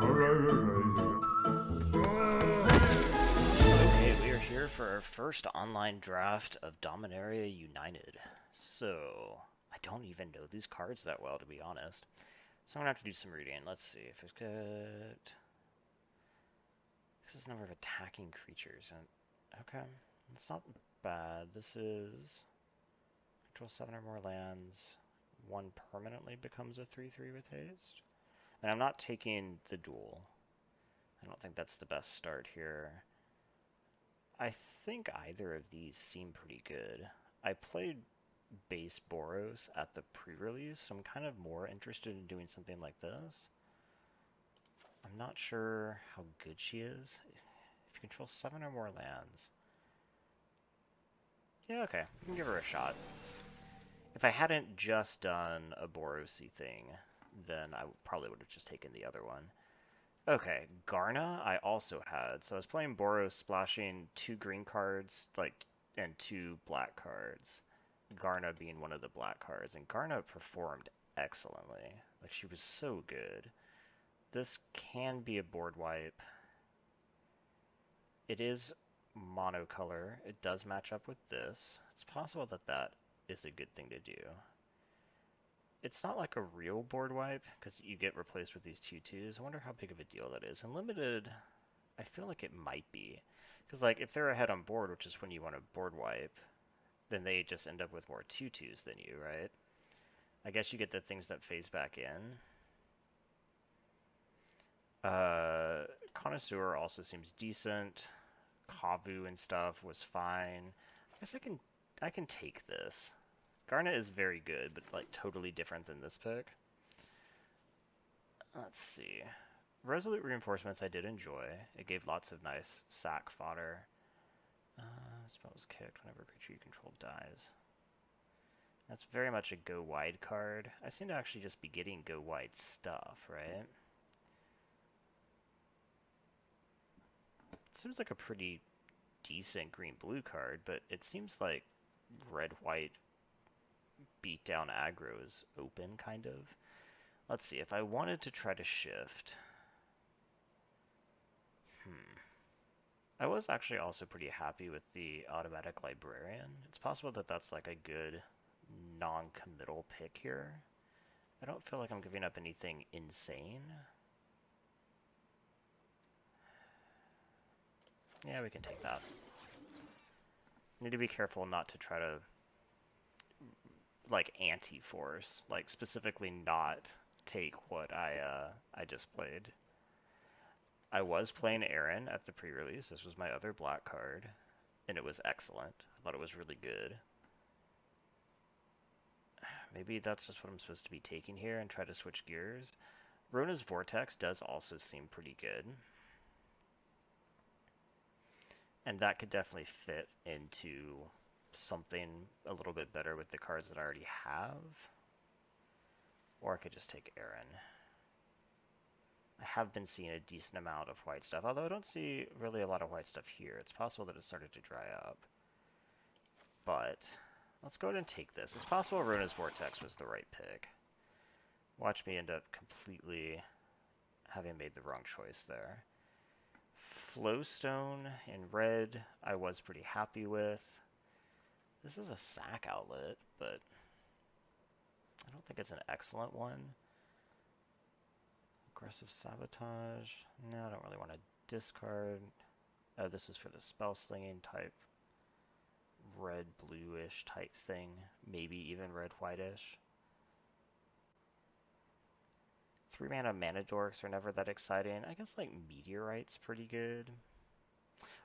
Okay, we are here for our first online draft of Dominaria United. So, I don't even know these cards that well, to be honest. So I'm gonna have to do some reading. Let's see if it's good. This is number of attacking creatures. Okay, it's not bad. This is control 7 or more lands. One permanently becomes a 3/3 with haste. And I'm not taking the duel. I don't think that's the best start here. I think either of these seem pretty good. I played base Boros at the pre-release, so I'm kind of more interested in doing something like this. I'm not sure how good she is. If you control 7 or more lands. Yeah, okay. We can give her a shot. If I hadn't just done a Borosy thing, then I probably would have just taken the other one. Okay, Garna I also had. So I was playing Boros, splashing 2 green cards, and 2 black cards. Garna being one of the black cards, and Garna performed excellently. Like, she was so good. This can be a board wipe. It is monocolor. It does match up with this. It's possible that that is a good thing to do. It's not like a real board wipe, because you get replaced with these 2/2s. I wonder how big of a deal that is. In Limited, I feel like it might be. Because, like, if they're ahead on board, which is when you want a board wipe, then they just end up with more 2/2s than you, right? I guess you get the things that phase back in. Connoisseur also seems decent. Kavu and stuff was fine. I guess I can take this. Garnet is very good, but like totally different than this pick. Let's see. Resolute Reinforcements I did enjoy. It gave lots of nice sack fodder. Spells kicked whenever a creature you control dies. That's very much a go wide card. I seem to actually just be getting go wide stuff, right? Seems like a pretty decent green-blue card, but it seems like red-white beat down aggro is open, kind of. Let's see, if I wanted to try to shift... I was actually also pretty happy with the automatic librarian. It's possible that that's like a good non-committal pick here. I don't feel like I'm giving up anything insane. Yeah, we can take that. Need to be careful not to try to like anti-force, like specifically not take what I just played. I was playing Aaron at the pre-release. This was my other black card, and it was excellent. I thought it was really good. Maybe that's just what I'm supposed to be taking here and try to switch gears. Rona's Vortex does also seem pretty good. And that could definitely fit into something a little bit better with the cards that I already have. Or I could just take Aaron. I have been seeing a decent amount of white stuff, although I don't see really a lot of white stuff here. It's possible that it started to dry up. But let's go ahead and take this. It's possible Rona's Vortex was the right pick. Watch me end up completely having made the wrong choice there. Flowstone in red, I was pretty happy with. This is a sack outlet, but I don't think it's an excellent one. Aggressive Sabotage. No, I don't really want to discard. Oh, this is for the spell slinging type. Red bluish type thing. Maybe even red whitish. 3 mana dorks are never that exciting. I guess like Meteorite's pretty good.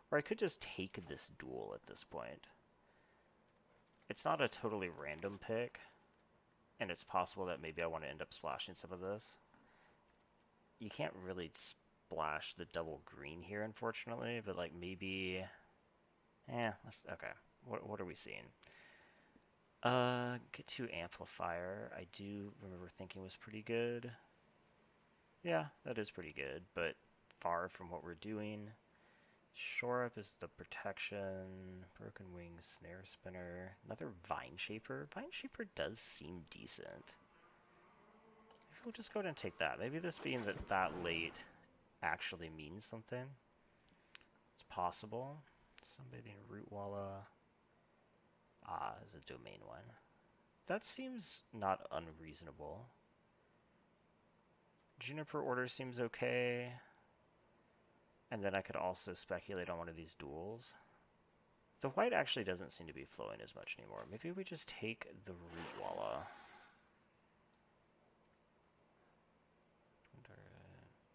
Or I could just take this duel at this point. It's not a totally random pick, and it's possible that maybe I want to end up splashing some of this. You can't really splash the double green here, unfortunately, but like maybe... okay. What are we seeing? Get to Amplifier. I do remember thinking was pretty good. Yeah, that is pretty good, but far from what we're doing. Shore Up is the protection. Broken Wings, Snare Spinner. Another Vine Shaper. Vine Shaper does seem decent. Maybe we'll just go ahead and take that. Maybe this being that late actually means something. It's possible. Sunbathing Rootwalla is a domain one. That seems not unreasonable. Juniper Order seems okay. And then I could also speculate on one of these duels. The white actually doesn't seem to be flowing as much anymore. Maybe we just take the Rootwalla.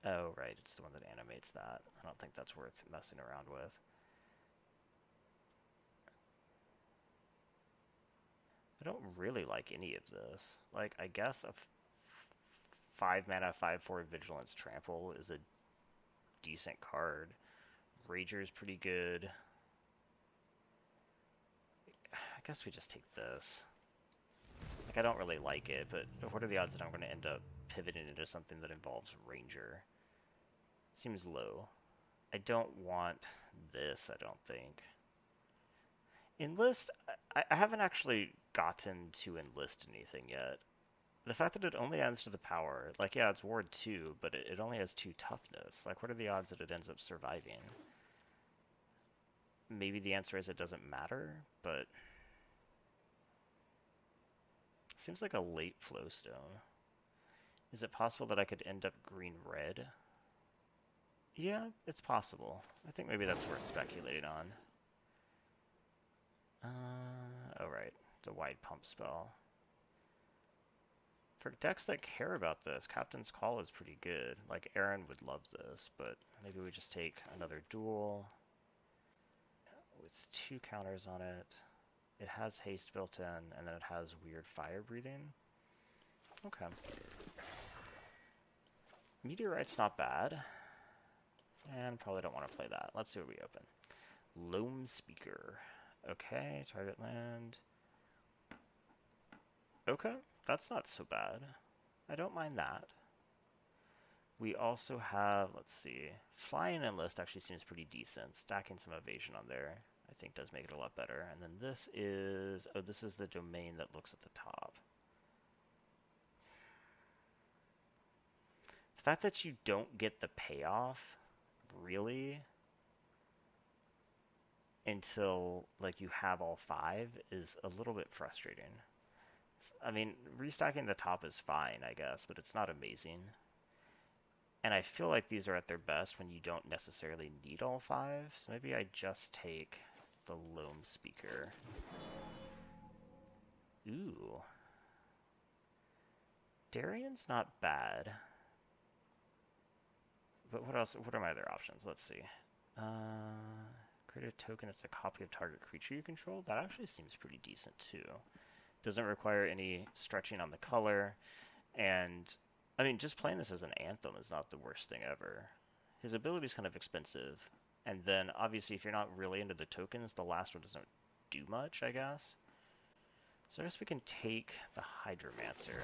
Oh, right, it's the one that animates that. I don't think that's worth messing around with. I don't really like any of this. Like, I guess a 5 mana, 5/4 Vigilance Trample is a decent card. Rager's pretty good. I guess we just take this. Like, I don't really like it, but what are the odds that I'm going to end up pivoting into something that involves Ranger? Seems low. I don't want this, I don't think. Enlist, I haven't actually gotten to enlist anything yet. The fact that it only adds to the power, like, yeah, it's Ward 2, but it only has 2 toughness. Like, what are the odds that it ends up surviving? Maybe the answer is it doesn't matter, but seems like a late flowstone. Is it possible that I could end up green-red? Yeah, it's possible. I think maybe that's worth speculating on. Oh right, the wide pump spell. For decks that care about this, Captain's Call is pretty good. Like, Aaron would love this, but maybe we just take another duel with 2 counters on it. It has haste built in, and then it has weird fire breathing. Okay. Meteorite's not bad. And probably don't want to play that. Let's see what we open. Loamspeaker. Okay, target land. Okay, that's not so bad. I don't mind that. We also have, let's see, Flying Enlist actually seems pretty decent. Stacking some evasion on there, I think, does make it a lot better. And then this is, oh, this is the domain that looks at the top. The fact that you don't get the payoff, really, until, like, you have all 5 is a little bit frustrating. I mean, restacking the top is fine, I guess, but it's not amazing. And I feel like these are at their best when you don't necessarily need all 5, so maybe I just take the Loamspeaker. Ooh. Darian's not bad. But what else? What are my other options? Let's see. Create a token that's a copy of target creature you control. That actually seems pretty decent too. Doesn't require any stretching on the color. And, I mean, just playing this as an Anthem is not the worst thing ever. His ability is kind of expensive. And then, obviously, if you're not really into the tokens, the last one doesn't do much, I guess. So I guess we can take the Hydromancer.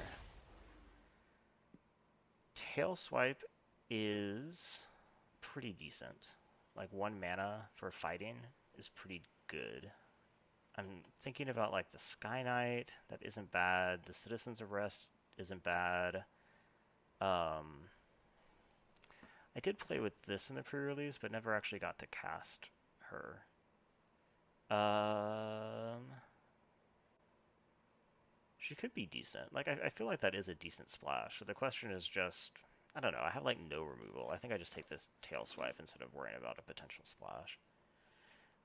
Tail Swipe is pretty decent. Like, 1 mana for fighting is pretty good. I'm thinking about, like, the Sky Knight. That isn't bad. The Citizen's Arrest isn't bad. I did play with this in the pre-release, but never actually got to cast her. She could be decent. Like, I feel like that is a decent splash. So the question is just, I don't know, I have, like, no removal. I think I just take this Tail Swipe instead of worrying about a potential splash.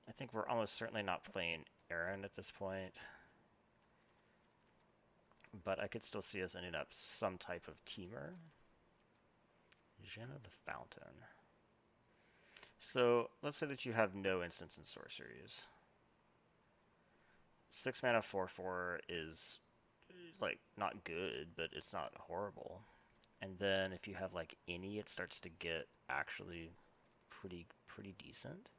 I think we're almost certainly not playing Aaron at this point. But I could still see us ending up some type of teamer. Janna the Fountain. So, let's say that you have no instants and sorceries. 6 mana 4/4 is, like, not good, but it's not horrible. And then if you have, like, any, it starts to get actually pretty decent.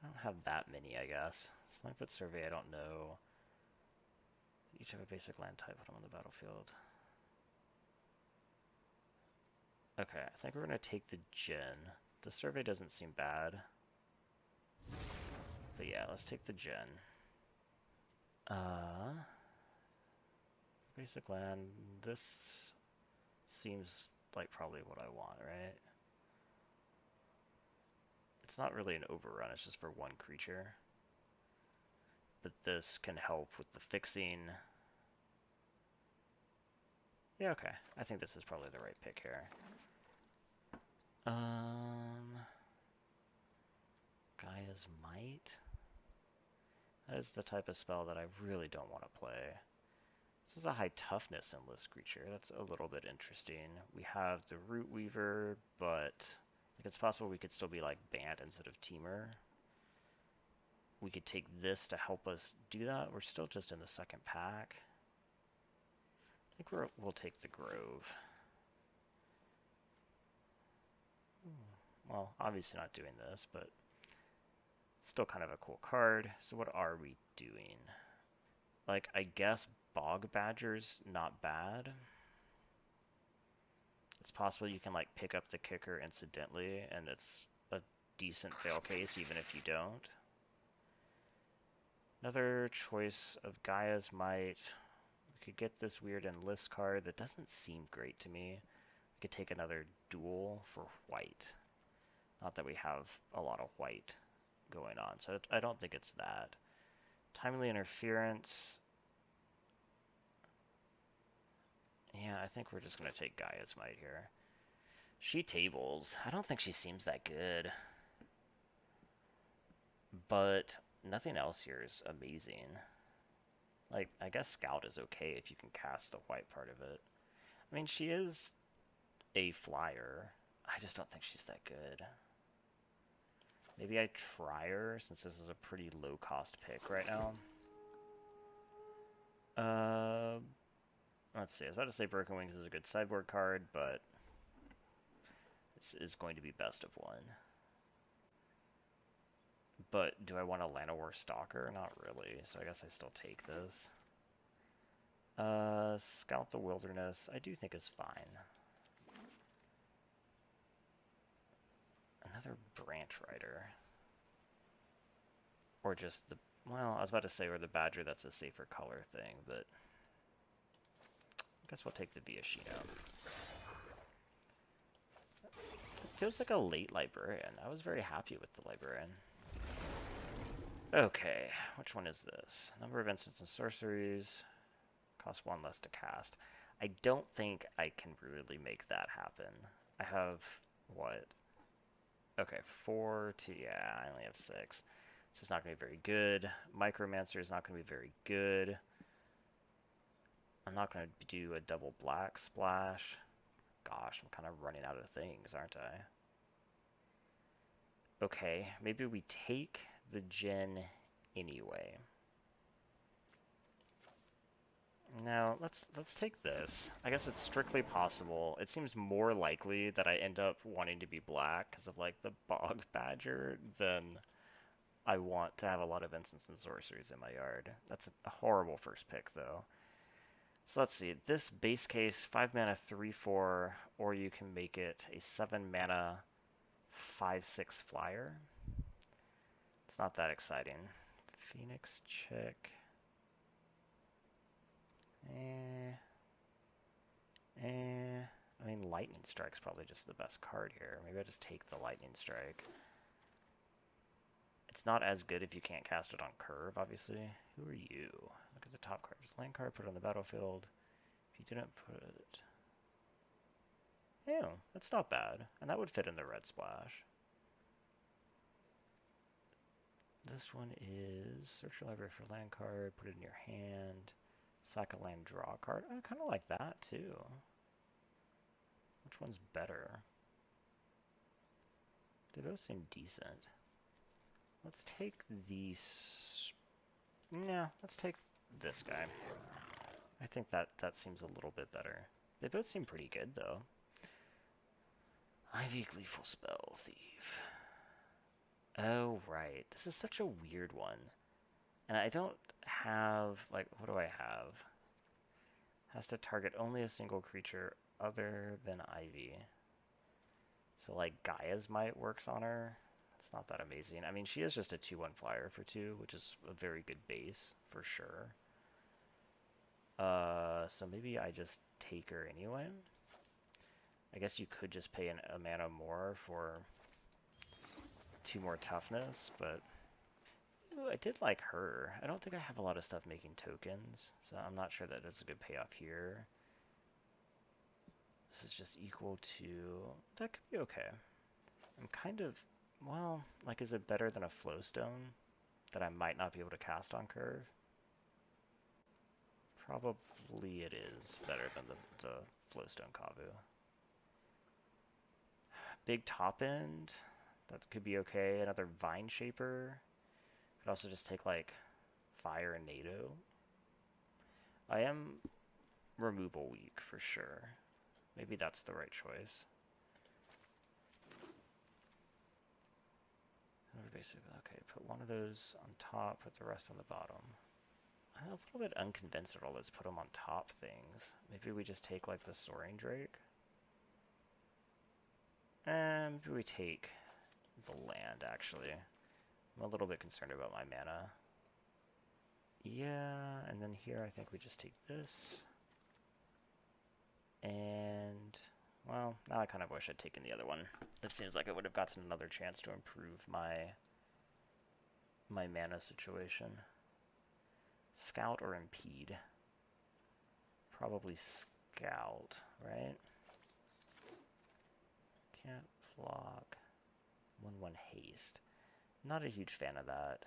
I don't have that many, I guess. Slimefoot Survey, I don't know. Each have a basic land type, put them on the battlefield. Okay, I think we're going to take the Gen. The Survey doesn't seem bad. But yeah, let's take the Gen. Basic land, this seems like probably what I want, right? It's not really an overrun, it's just for one creature. But this can help with the fixing. Yeah, okay. I think this is probably the right pick here. Gaia's Might? That is the type of spell that I really don't want to play. This is a high toughness endless creature. That's a little bit interesting. We have the Root Weaver, but like it's possible we could still be like Bant instead of Teamer. We could take this to help us do that. We're still just in the second pack. I think we'll take the Grove. Well, obviously not doing this, but still kind of a cool card. So what are we doing? Like, I guess Bog Badger's not bad. It's possible you can, like, pick up the kicker incidentally, and it's a decent fail case even if you don't. Another choice of Gaia's Might. We could get this weird enlist card that doesn't seem great to me. We could take another duel for white. Not that we have a lot of white going on, so I don't think it's that. Timely Interference. Yeah, I think we're just going to take Gaia's Might here. She tables. I don't think she seems that good. But nothing else here is amazing. Like, I guess Scout is okay if you can cast the white part of it. I mean, she is a flyer. I just don't think she's that good. Maybe I try her, since this is a pretty low-cost pick right now. Let's see. I was about to say Broken Wings is a good sideboard card, but this is going to be best of one. But do I want a Llanowar Stalker? Not really, so I guess I still take this. Scout the Wilderness, I do think is fine. Another Branch Rider. Or just the, well, I was about to say, or the Badger, that's a safer color thing, but I guess we'll take the Viashino. It feels like a late Librarian. I was very happy with the Librarian. Okay, which one is this? Number of instants and sorceries. Cost one less to cast. I don't think I can really make that happen. I have, what? Okay, 4 to, yeah, I only have 6. This is not going to be very good. Micromancer is not going to be very good. I'm not going to do a double black splash. Gosh, I'm kind of running out of things, aren't I? Okay, maybe we take the Djinn anyway. Now, let's take this. I guess it's strictly possible. It seems more likely that I end up wanting to be black because of, like, the Bog Badger than I want to have a lot of instants and sorceries in my yard. That's a horrible first pick, though. So let's see. This base case, 5 mana, 3/4, or you can make it a 7 mana, 5/6 flyer. It's not that exciting. Phoenix check. I mean, Lightning Strike's probably just the best card here. Maybe I just take the Lightning Strike. It's not as good if you can't cast it on curve, obviously. Who are you? Look at the top card. Just land card, put it on the battlefield. If you didn't put it... Yeah, that's not bad. And that would fit in the red splash. This one is search your library for land card, put it in your hand, sack a land, draw a card. I kind of like that too. Which one's better? They both seem decent. Let's take these. No, let's take this guy. I think that seems a little bit better. They both seem pretty good though. Ivy Gleeful Spell Thief. Oh, right. This is such a weird one. And I don't have, like, what do I have? Has to target only a single creature other than Ivy. So, like, Gaia's Might works on her. It's not that amazing. I mean, she is just a 2/1 flyer for 2, which is a very good base, for sure. So maybe I just take her anyway. I guess you could just pay a mana more for 2 more toughness, but ooh, I did like her. I don't think I have a lot of stuff making tokens, so I'm not sure that it's a good payoff here. This is just equal to... That could be okay. I'm kind of... Well, like, is it better than a flowstone that I might not be able to cast on curve? Probably it is better than the flowstone Kavu. Big top end. That could be okay. Another Vine Shaper. Could also just take, like, Fire and NATO. I am removal weak for sure. Maybe that's the right choice. Basically, okay, put one of those on top, put the rest on the bottom. I'm a little bit unconvinced at all. Let's put them on top things. Maybe we just take, like, the Soaring Drake. And maybe we take the land, actually. I'm a little bit concerned about my mana. Yeah, and then here I think we just take this. And, well, now I kind of wish I'd taken the other one. It seems like I would have gotten another chance to improve my mana situation. Scout or Impede? Probably Scout, right? Can't block. 1/1 haste. Not a huge fan of that.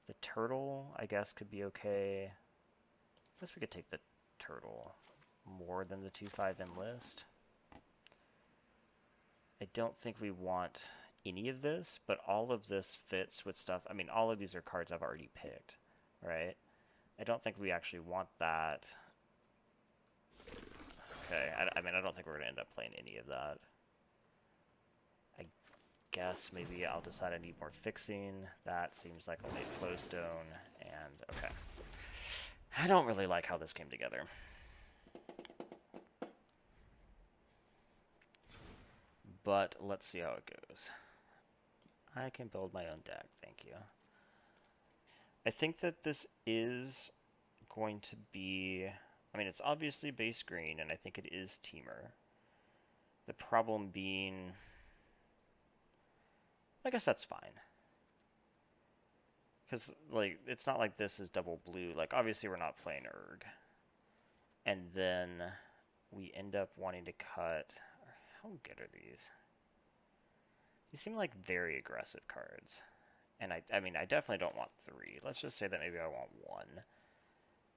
The turtle, I guess, could be okay. I guess we could take the turtle more than the 2/5 enlist. I don't think we want any of this, but all of this fits with stuff. I mean, all of these are cards I've already picked, right? I don't think we actually want that. Okay, I mean, I don't think we're going to end up playing any of that. I guess maybe I'll decide I need more fixing. That seems like only flowstone, and okay. I don't really like how this came together. But let's see how it goes. I can build my own deck, thank you. I think that this is going to be... I mean, it's obviously base green, and I think it is Teamer. The problem being... I guess that's fine. Because, like, it's not like this is double blue. Like, obviously we're not playing Urg. And then we end up wanting to cut... How good are these? These seem like very aggressive cards. And I mean, I definitely don't want 3. Let's just say that maybe I want 1.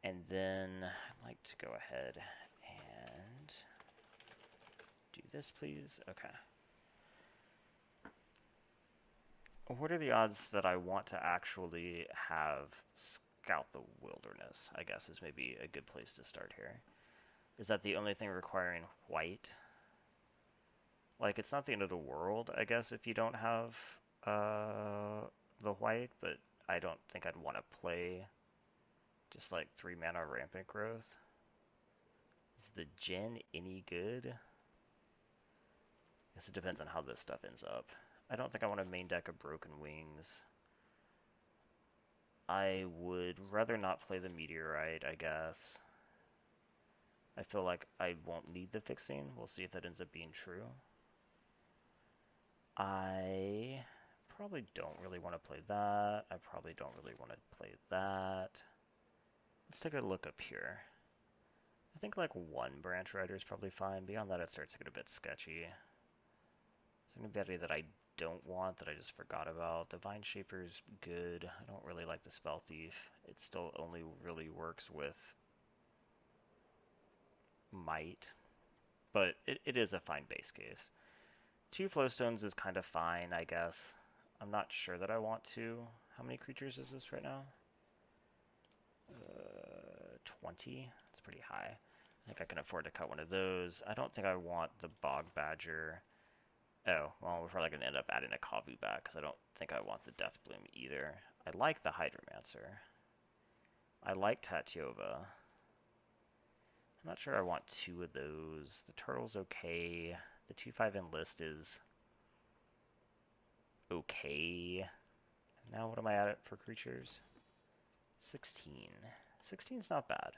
And then I'd like to go ahead and do this, please. Okay. What are the odds that I want to actually have Scout the Wilderness, I guess, is maybe a good place to start here. Is that the only thing requiring white? Like, it's not the end of the world, I guess, if you don't have the white, but I don't think I'd want to play just, like, 3 mana Rampant Growth. Is the Gen any good? I guess it depends on how this stuff ends up. I don't think I want to main deck a Broken Wings. I would rather not play the Meteorite, I guess. I feel like I won't need the fixing. We'll see if that ends up being true. I probably don't really want to play that. I probably don't really want to play that. Let's take a look up here. I think like 1 Branch Rider is probably fine. Beyond that, it starts to get a bit sketchy. Is there anybody that I don't want that I just forgot about? Divine Shaper's good. I don't really like the Spell Thief. It still only really works with Might. But it is a fine base case. 2 Flowstones is kind of fine, I guess. I'm not sure that I want to. How many creatures is this right now? 20. It's pretty high. I think I can afford to cut one of those. I don't think I want the Bog Badger. Oh, well, we're probably going to end up adding a Kavu back, because I don't think I want the Death Bloom either. I like the Hydromancer. I like Tatiova. I'm not sure I want 2 of those. The Turtle's okay. The 2/5 enlist is okay. Now what am I at for creatures? 16. 16's not bad.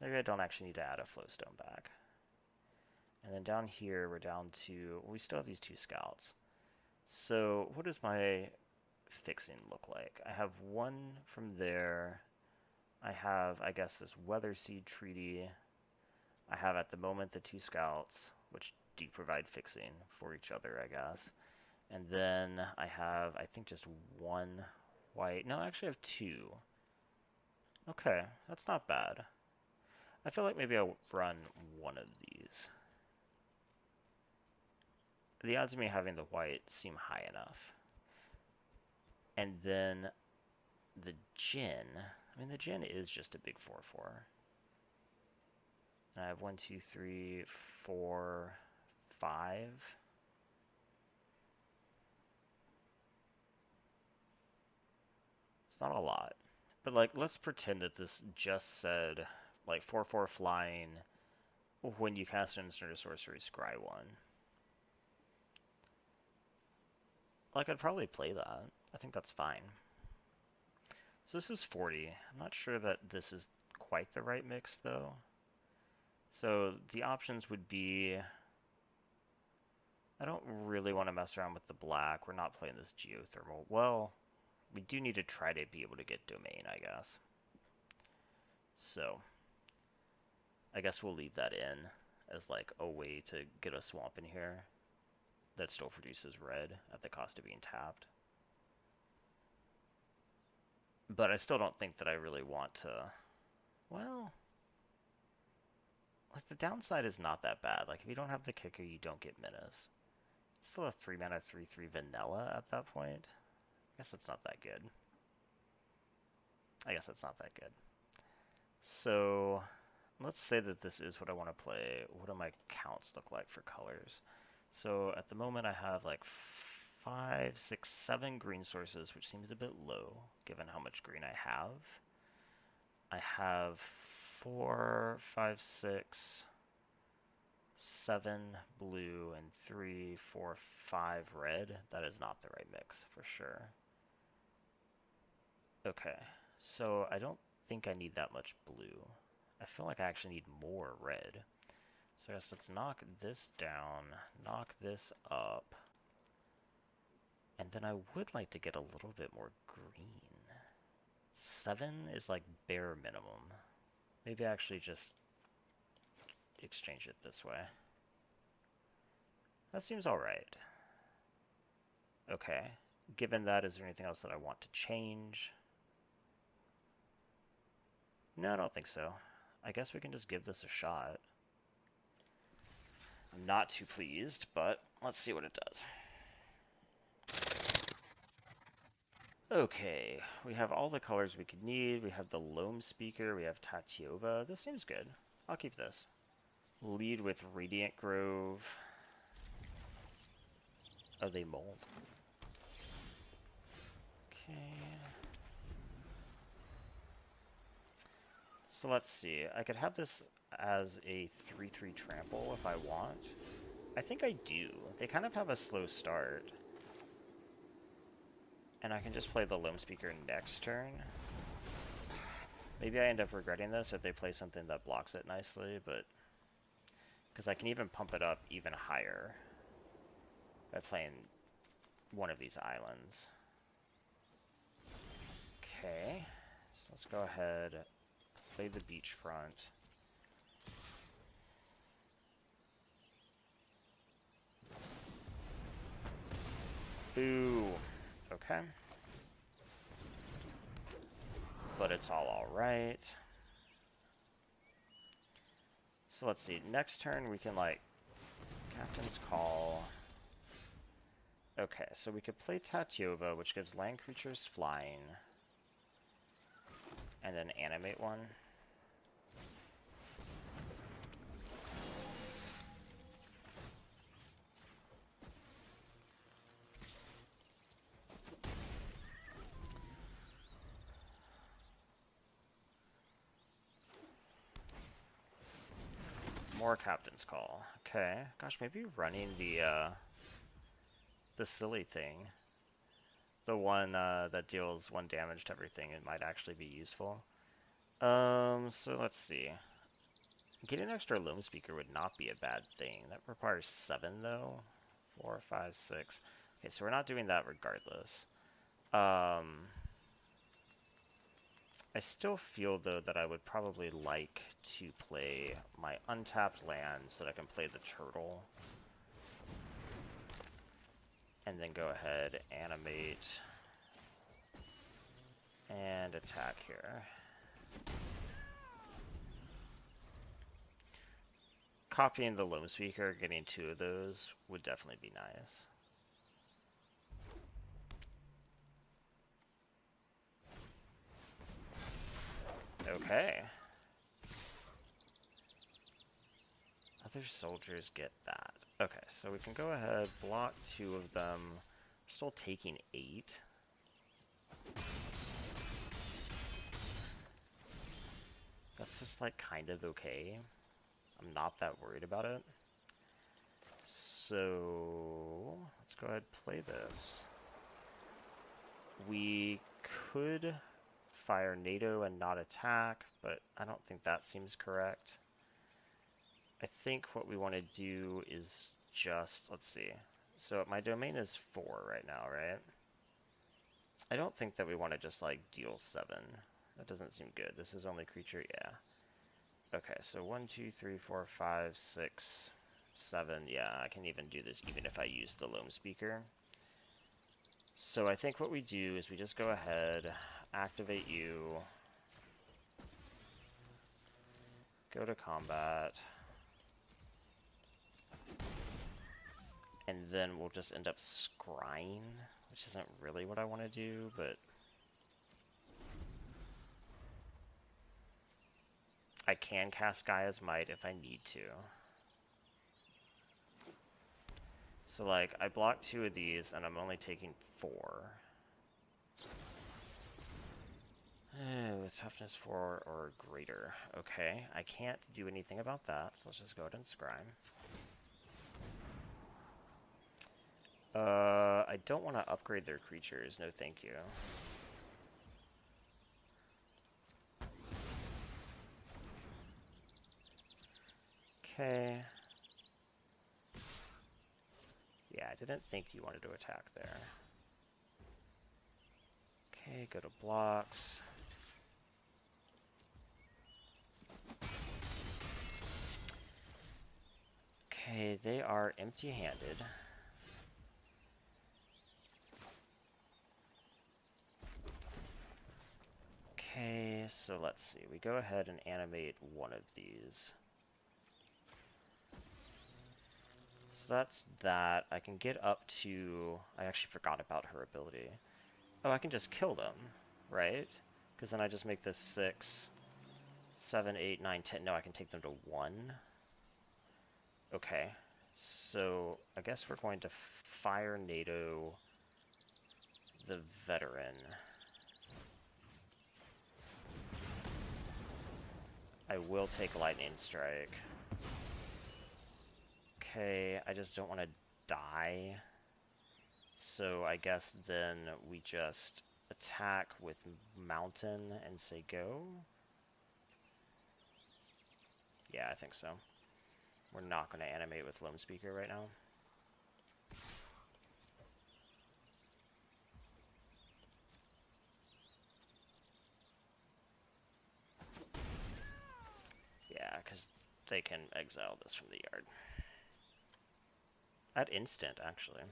Maybe I don't actually need to add a Flowstone back. And then down here we're down to... we still have these 2 scouts. So what does my fixing look like? I have one from there. I have, I guess, this Weather Seed Treaty. I have at the moment the 2 scouts, which do provide fixing for each other, I guess. And then I have, I think, just 1 white. No, I actually have 2. Okay, that's not bad. I feel like maybe I'll run one of these. The odds of me having the white seem high enough. And then the Djinn. I mean, the Djinn is just a big 4/4. And I have 1, 2, 3, 4, 5. It's not a lot. But, like, let's pretend that this just said, like, 4/4 flying when you cast an instant or sorcery, scry 1. Like, I'd probably play that. I think that's fine. So this is 40. I'm not sure that this is quite the right mix, though. So the options would be... I don't really want to mess around with the black. We're not playing this geothermal. Well, we do need to try to be able to get domain, I guess. So, I guess we'll leave that in as like a way to get a swamp in here that still produces red at the cost of being tapped. But I still don't think that I really want to... Well... Like, the downside is not that bad. Like, if you don't have the kicker, you don't get menace. It's still a 3-mana 3/3 vanilla at that point. I guess it's not that good. So, let's say that this is what I want to play. What do my counts look like for colors? So, at the moment, I have like 5, 6, 7 green sources, which seems a bit low, given how much green I have. I have 4, 5, 6, 7 blue, and 3, 4, 5 red. That is not the right mix, for sure. Okay, so I don't think I need that much blue. I feel like I actually need more red. So I guess let's knock this down, knock this up. And then I would like to get a little bit more green. 7 is like bare minimum. Maybe I actually just exchange it this way. That seems alright. Okay. Given that, is there anything else that I want to change? No, I don't think so. I guess we can just give this a shot. I'm not too pleased, but let's see what it does. Okay, we have all the colors we could need. We have the Loamspeaker, we have Tatiova. This seems good. I'll keep this. Lead with Radiant Grove. Oh, they mold. Okay. So let's see. I could have this as a 3/3 trample if I want. I think I do. They kind of have a slow start. And I can just play the Loamspeaker next turn. Maybe I end up regretting this if they play something that blocks it nicely, but... Because I can even pump it up even higher by playing one of these islands. Okay, so let's go ahead, play the beachfront. Boo. Okay. But it's all alright. So let's see, next turn we can like Captain's Call. Okay, so we could play Tatiova, which gives land creatures flying. And then animate one. More Captain's Call. Okay. Gosh, maybe running the silly thing. The one that deals 1 damage to everything, it might actually be useful. So let's see. Getting an extra Loamspeaker would not be a bad thing. That requires 7 though. 4, 5, 6. Okay, so we're not doing that regardless. I still feel, though, that I would probably like to play my untapped land so that I can play the turtle. And then go ahead, animate, and attack here. Copying the Loamspeaker, getting 2 of those would definitely be nice. Okay. Other soldiers get that. Okay, so we can go ahead, block 2 of them. We're still taking 8. That's just like kind of okay. I'm not that worried about it. So let's go ahead and play this. We could fire NATO and not attack, but I don't think that seems correct. I think what we want to do is just, let's see. So my domain is 4 right now, right? I don't think that we want to just like deal 7. That doesn't seem good. This is only creature, yeah. Okay, so 1, 2, 3, 4, 5, 6, 7. Yeah, I can even do this even if I use the Loamspeaker. So I think what we do is we just go ahead, activate you, go to combat, and then we'll just end up scrying, which isn't really what I want to do, but I can cast Gaia's Might if I need to. So, like, I block 2 of these, and I'm only taking 4. With toughness 4 or greater. Okay, I can't do anything about that, so let's just go ahead and scry. I don't want to upgrade their creatures, no thank you. Okay. Yeah, I didn't think you wanted to attack there. Okay, go to blocks. Okay, they are empty-handed. Okay, so let's see. We go ahead and animate one of these. So that's that. I can get up to... I actually forgot about her ability. Oh, I can just kill them, right? Because then I just make this 6, 7, 8, 9, 10. No, I can take them to 1. Okay. So I guess we're going to fire NATO the veteran. I will take lightning strike. Okay, I just don't want to die. So I guess then we just attack with mountain and say go. Yeah, I think so. We're not going to animate with Loamspeaker right now. Yeah, because they can exile this from the yard. At instant, actually.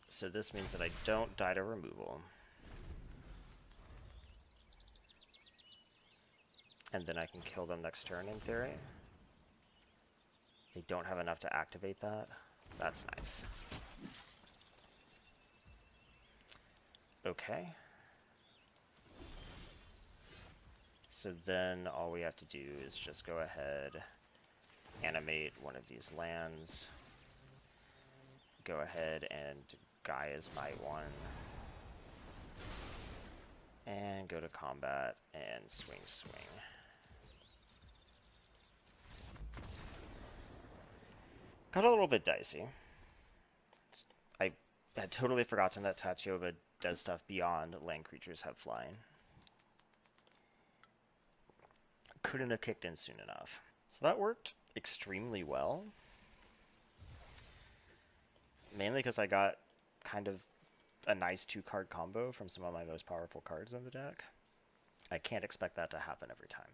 So this means that I don't die to removal. And then I can kill them next turn, in theory. They don't have enough to activate that. That's nice. Okay. So then all we have to do is just go ahead, animate one of these lands, go ahead and Gaia's Might 1, and go to combat and swing. Got a little bit dicey. I had totally forgotten that Tatiova does stuff beyond land creatures have flying. Couldn't have kicked in soon enough. So that worked extremely well Mainly because I got kind of a nice 2-card combo from some of my most powerful cards in the deck. I can't expect that to happen every time.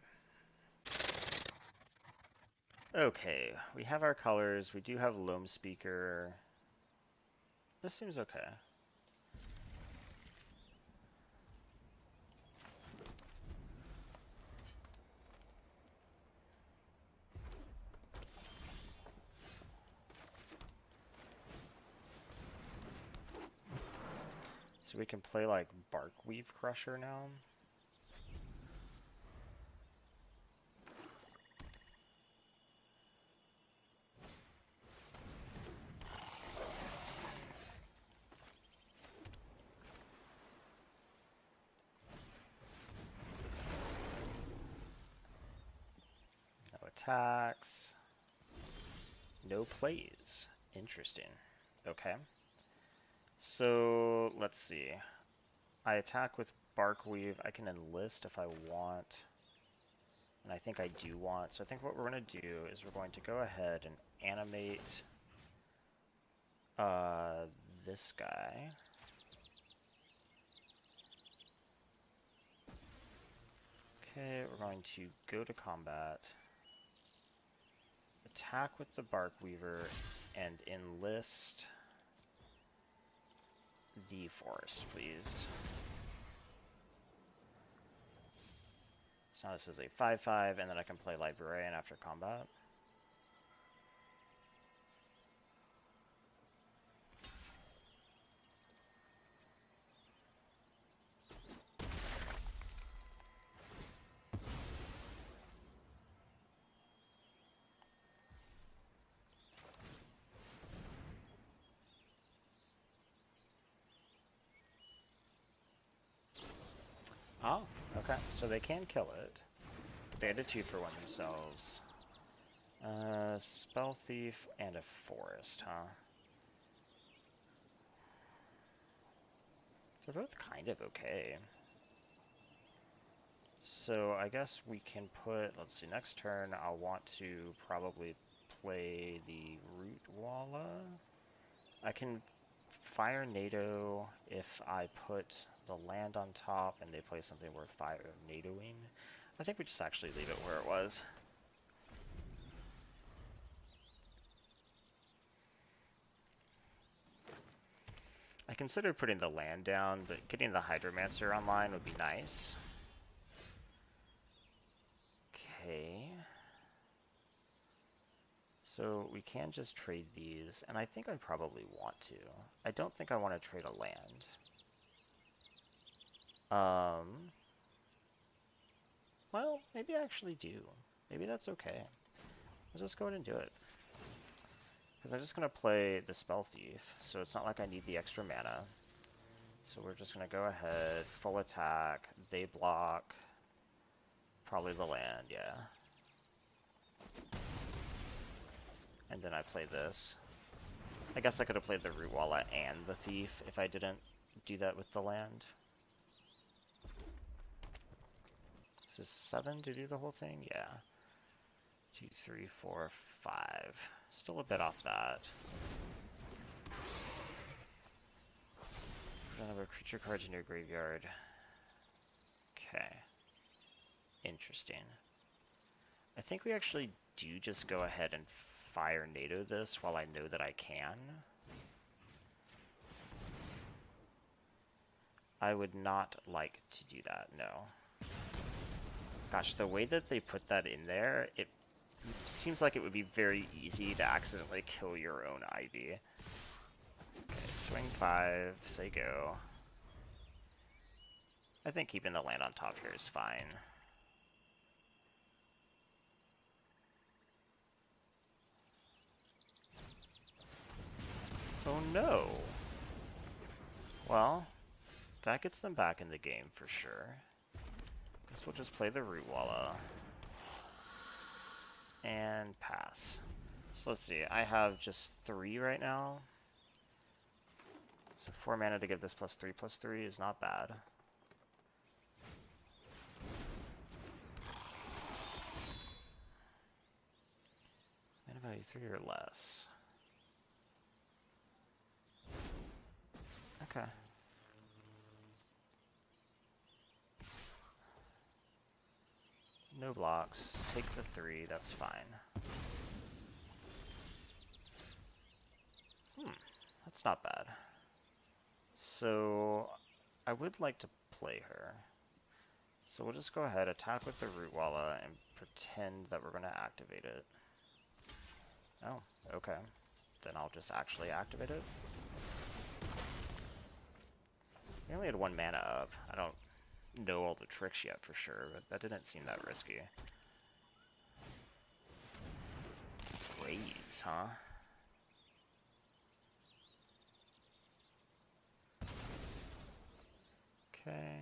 Okay, we have our colors. We do have Loamspeaker. This seems okay. So we can play like Barkweave Crusher now. No attacks. No plays. Interesting. Okay. So let's see. I attack with Barkweave. I can enlist if I want. And I think I do want. So I think what we're going to do is we're going to go ahead and animate this guy. Okay, we're going to go to combat. Attack with the Barkweaver and enlist the forest, please. So now this is a 5/5, and then I can play Librarian after combat. Oh, okay. So they can kill it. They had a 2-for-1 themselves. Spell Thief and a Forest, huh? They're both kind of okay. So I guess we can put, let's see, next turn I'll want to probably play the Root Walla. I can fire NATO if I put the land on top and they play something worth fire NATOing. I think we just actually leave it where it was. I considered putting the land down, but getting the Hydromancer online would be nice. Okay. So we can just trade these, and I think I probably want to. I don't think I want to trade a land. Well, maybe I actually do. Maybe that's okay. Let's just go ahead and do it. Because I'm just going to play the Spell Thief, so it's not like I need the extra mana. So we're just going to go ahead, full attack, they block, probably the land, yeah. And then I play this. I guess I could have played the Root Walla and the Thief if I didn't do that with the land. This is 7 to do the whole thing? Yeah. 2, 3, 4, 5. Still a bit off that. Another creature cards in your graveyard. Okay. Interesting. I think we actually do just go ahead and fire NATO this while I know that I can. I would not like to do that, no. Gosh, the way that they put that in there, it seems like it would be very easy to accidentally kill your own Ivy. Okay, swing 5, say go. I think keeping the land on top here is fine. Oh no! Well, that gets them back in the game for sure. Guess we'll just play the Root Walla. And pass. So let's see, I have just 3 right now. So 4 mana to give this +3/+3 is not bad. Mana value 3 or less. Okay. No blocks. Take the 3, that's fine. That's not bad. So, I would like to play her. So we'll just go ahead, attack with the Rootwalla, and pretend that we're going to activate it. Oh, okay. Then I'll just actually activate it. We only had 1 mana up. I don't know all the tricks yet for sure, but that didn't seem that risky. Braids, huh? Okay.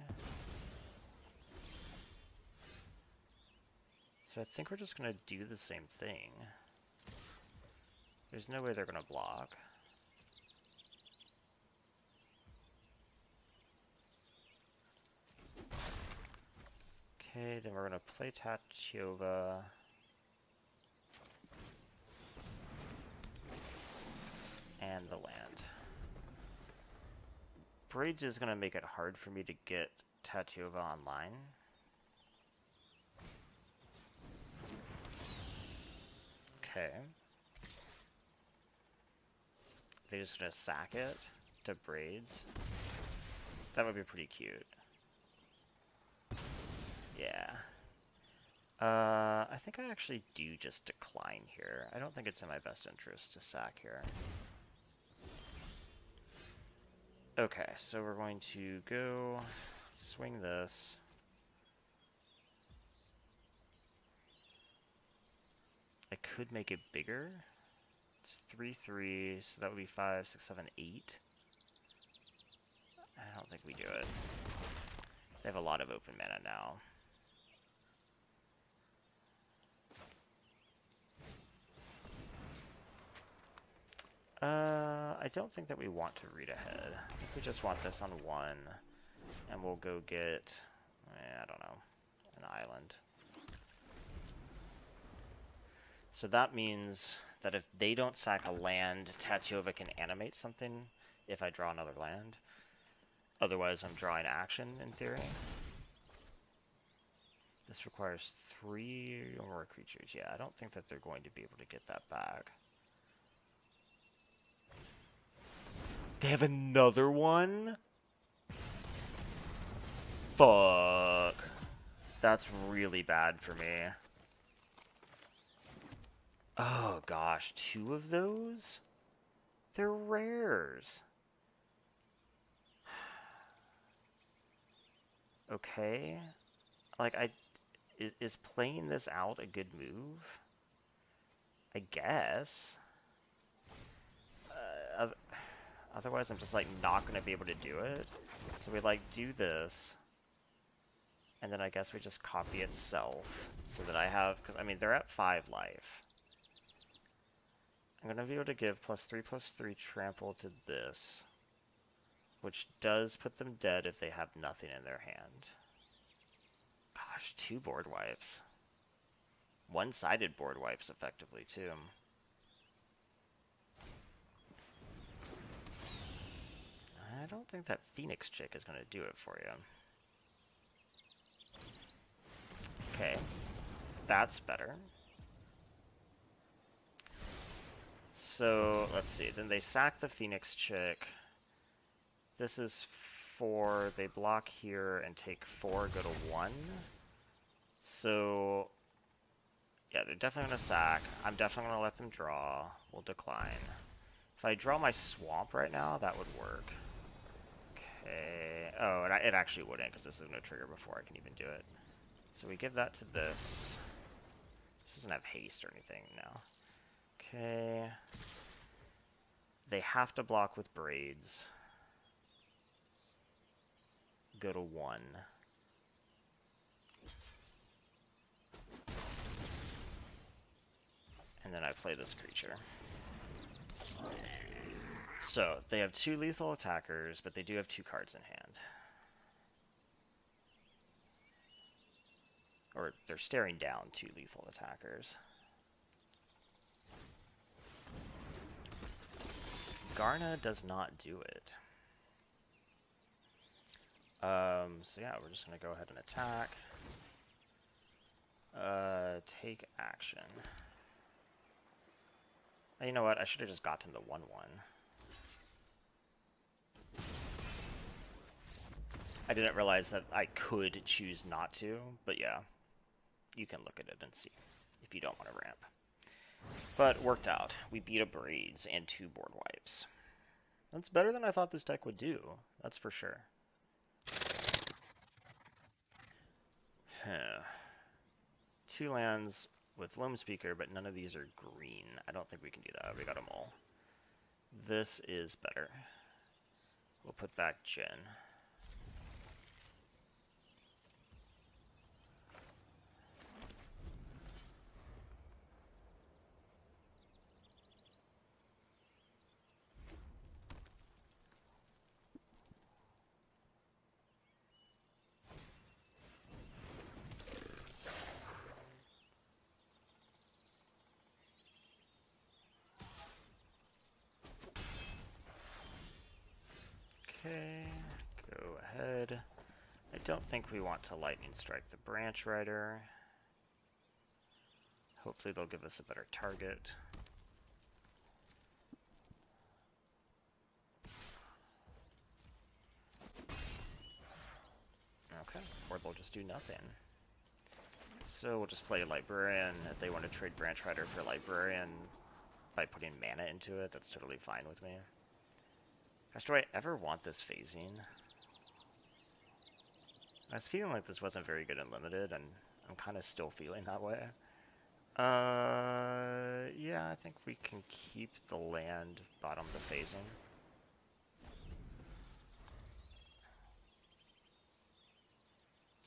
So I think we're just going to do the same thing. There's no way they're going to block. Okay, then we're going to play Tatiova. And the land. Braids is going to make it hard for me to get Tatiova online. Okay. They're just going to sack it to Braids. That would be pretty cute. Yeah. I think I actually do just decline here. I don't think it's in my best interest to sack here. Okay, so we're going to go swing this. I could make it bigger. It's 3/3, so that would be 5, 6, 7, 8. I don't think we do it. They have a lot of open mana now. I don't think that we want to read ahead. I think we just want this on 1, and we'll go get, I don't know, an island. So that means that if they don't sack a land, Tatiova can animate something if I draw another land. Otherwise, I'm drawing action, in theory. This requires 3 or more creatures. Yeah, I don't think that they're going to be able to get that back. They have another one? Fuck. That's really bad for me. Oh gosh, 2 of those? They're rares. Okay. Like, is playing this out a good move? I guess. Otherwise, I'm just, like, not going to be able to do it. So we, like, do this. And then I guess we just copy itself. So that I have... Because, I mean, they're at 5 life. I'm going to be able to give +3/+3 trample to this. Which does put them dead if they have nothing in their hand. Gosh, 2 board wipes. One-sided board wipes, effectively, too. I don't think that Phoenix chick is going to do it for you. Okay. That's better. So, let's see. Then they sack the Phoenix chick. This is 4. They block here and take 4, go to 1. So, yeah, they're definitely going to sack. I'm definitely going to let them draw. We'll decline. If I draw my swamp right now, that would work. Okay. Oh, and it actually wouldn't, because this is going to trigger before I can even do it. So we give that to this. This doesn't have haste or anything now. Okay. They have to block with Braids. Go to 1. And then I play this creature. So, they have 2 lethal attackers, but they do have 2 cards in hand. Or, they're staring down 2 lethal attackers. Garna does not do it. So yeah, we're just gonna go ahead and attack. Take action. You know what? I should have just gotten the 1/1. I didn't realize that I could choose not to, but yeah, you can look at it and see if you don't want to ramp. But worked out. We beat a Braids and 2 board wipes. That's better than I thought this deck would do. That's for sure. 2 lands with Loamspeaker, but none of these are green. I don't think we can do that. We got them all. This is better. We'll put back Jen. Okay, go ahead. I don't think we want to Lightning Strike the Branch Rider. Hopefully they'll give us a better target. Okay, or they'll just do nothing. So we'll just play Librarian. If they want to trade Branch Rider for Librarian by putting mana into it, that's totally fine with me. Gosh, do I ever want this phasing? I was feeling like this wasn't very good in Limited, and I'm kind of still feeling that way. Yeah, I think we can keep the land, bottom the phasing.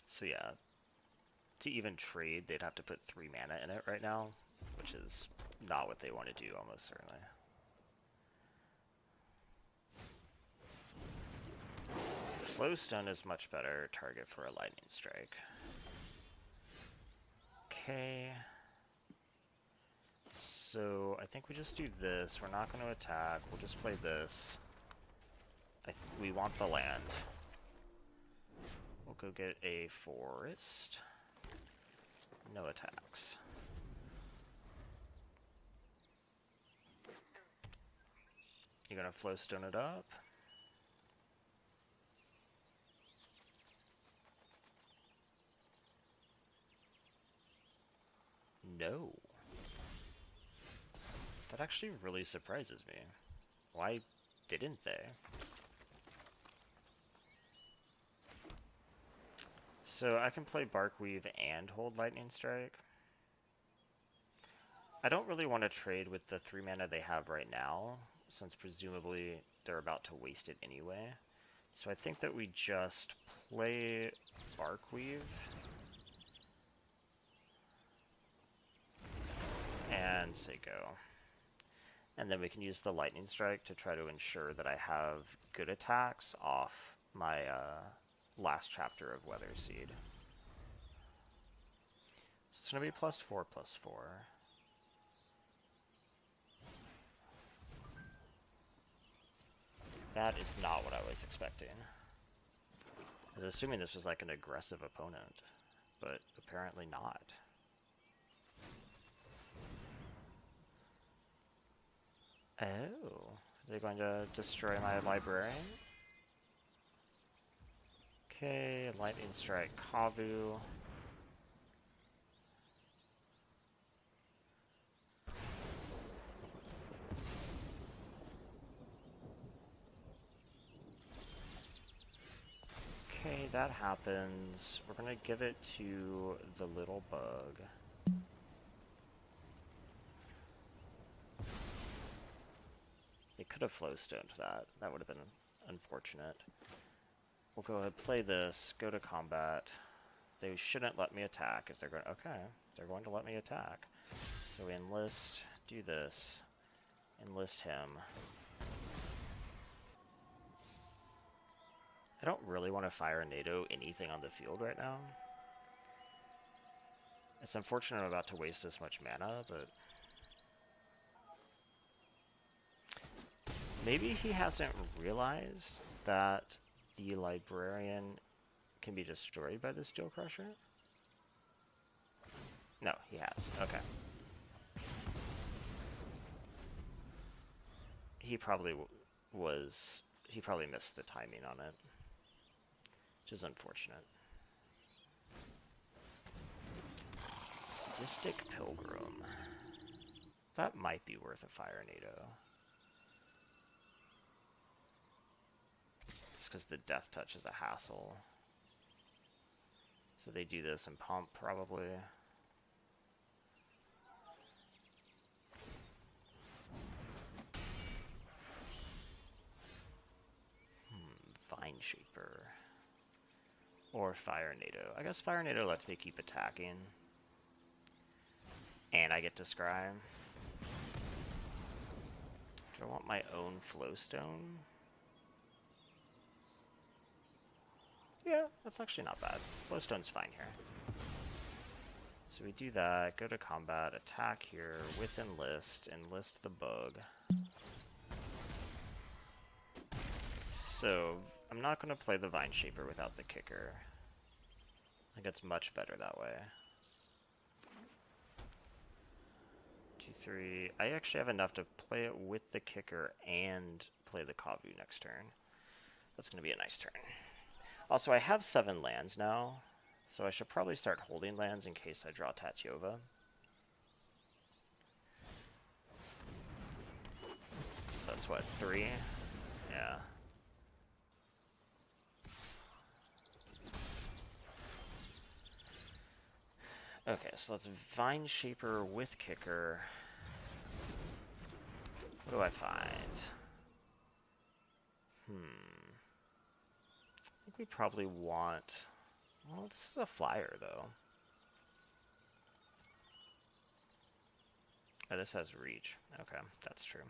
So yeah, to even trade, they'd have to put 3 mana in it right now, which is not what they want to do, almost certainly. Flowstone is much better target for a Lightning Strike. Okay. So I think we just do this. We're not going to attack. We'll just play this. We want the land. We'll go get a forest. No attacks. You're going to Flowstone it up. No. That actually really surprises me. Why didn't they? So I can play Barkweave and hold Lightning Strike. I don't really want to trade with the 3 mana they have right now, since presumably they're about to waste it anyway. So I think that we just play Barkweave. And say go. And then we can use the Lightning Strike to try to ensure that I have good attacks off my last chapter of Weather Seed. So it's going to be +4/+4. That is not what I was expecting. I was assuming this was like an aggressive opponent, but apparently not. Oh, they're going to destroy my librarian? Okay, Lightning Strike Kavu. Okay, that happens. We're gonna give it to the little bug. They could have Flowstoned that. That would have been unfortunate. We'll go ahead, play this, go to combat. They shouldn't let me attack if they're going to... Okay, they're going to let me attack. So we enlist, do this, enlist him. I don't really want to fire a NATO anything on the field right now. It's unfortunate I'm about to waste this much mana, but... Maybe he hasn't realized that the librarian can be destroyed by the Steel Crusher? No, he has. Okay. He probably he probably missed the timing on it, which is unfortunate. Sadistic Pilgrim. That might be worth a Fire Nado. Just because the Death Touch is a hassle. So they do this in Pump, probably. Vine Shaper. Or Fire Nado. I guess Fire Nado lets me keep attacking. And I get to scry. Do I want my own Flowstone? Yeah, that's actually not bad. Flowstone's fine here. So we do that, go to combat, attack here with enlist the bug. So I'm not going to play the Vine Shaper without the kicker. I think it's much better that way. 2, 3. I actually have enough to play it with the kicker and play the Kavu next turn. That's going to be a nice turn. Also, I have 7 lands now, so I should probably start holding lands in case I draw Tatyova. So that's what, 3? Yeah. Okay, so let's Vine Shaper with kicker. What do I find? I think we probably want... Well, this is a flyer, though. Oh, this has reach. Okay, that's true.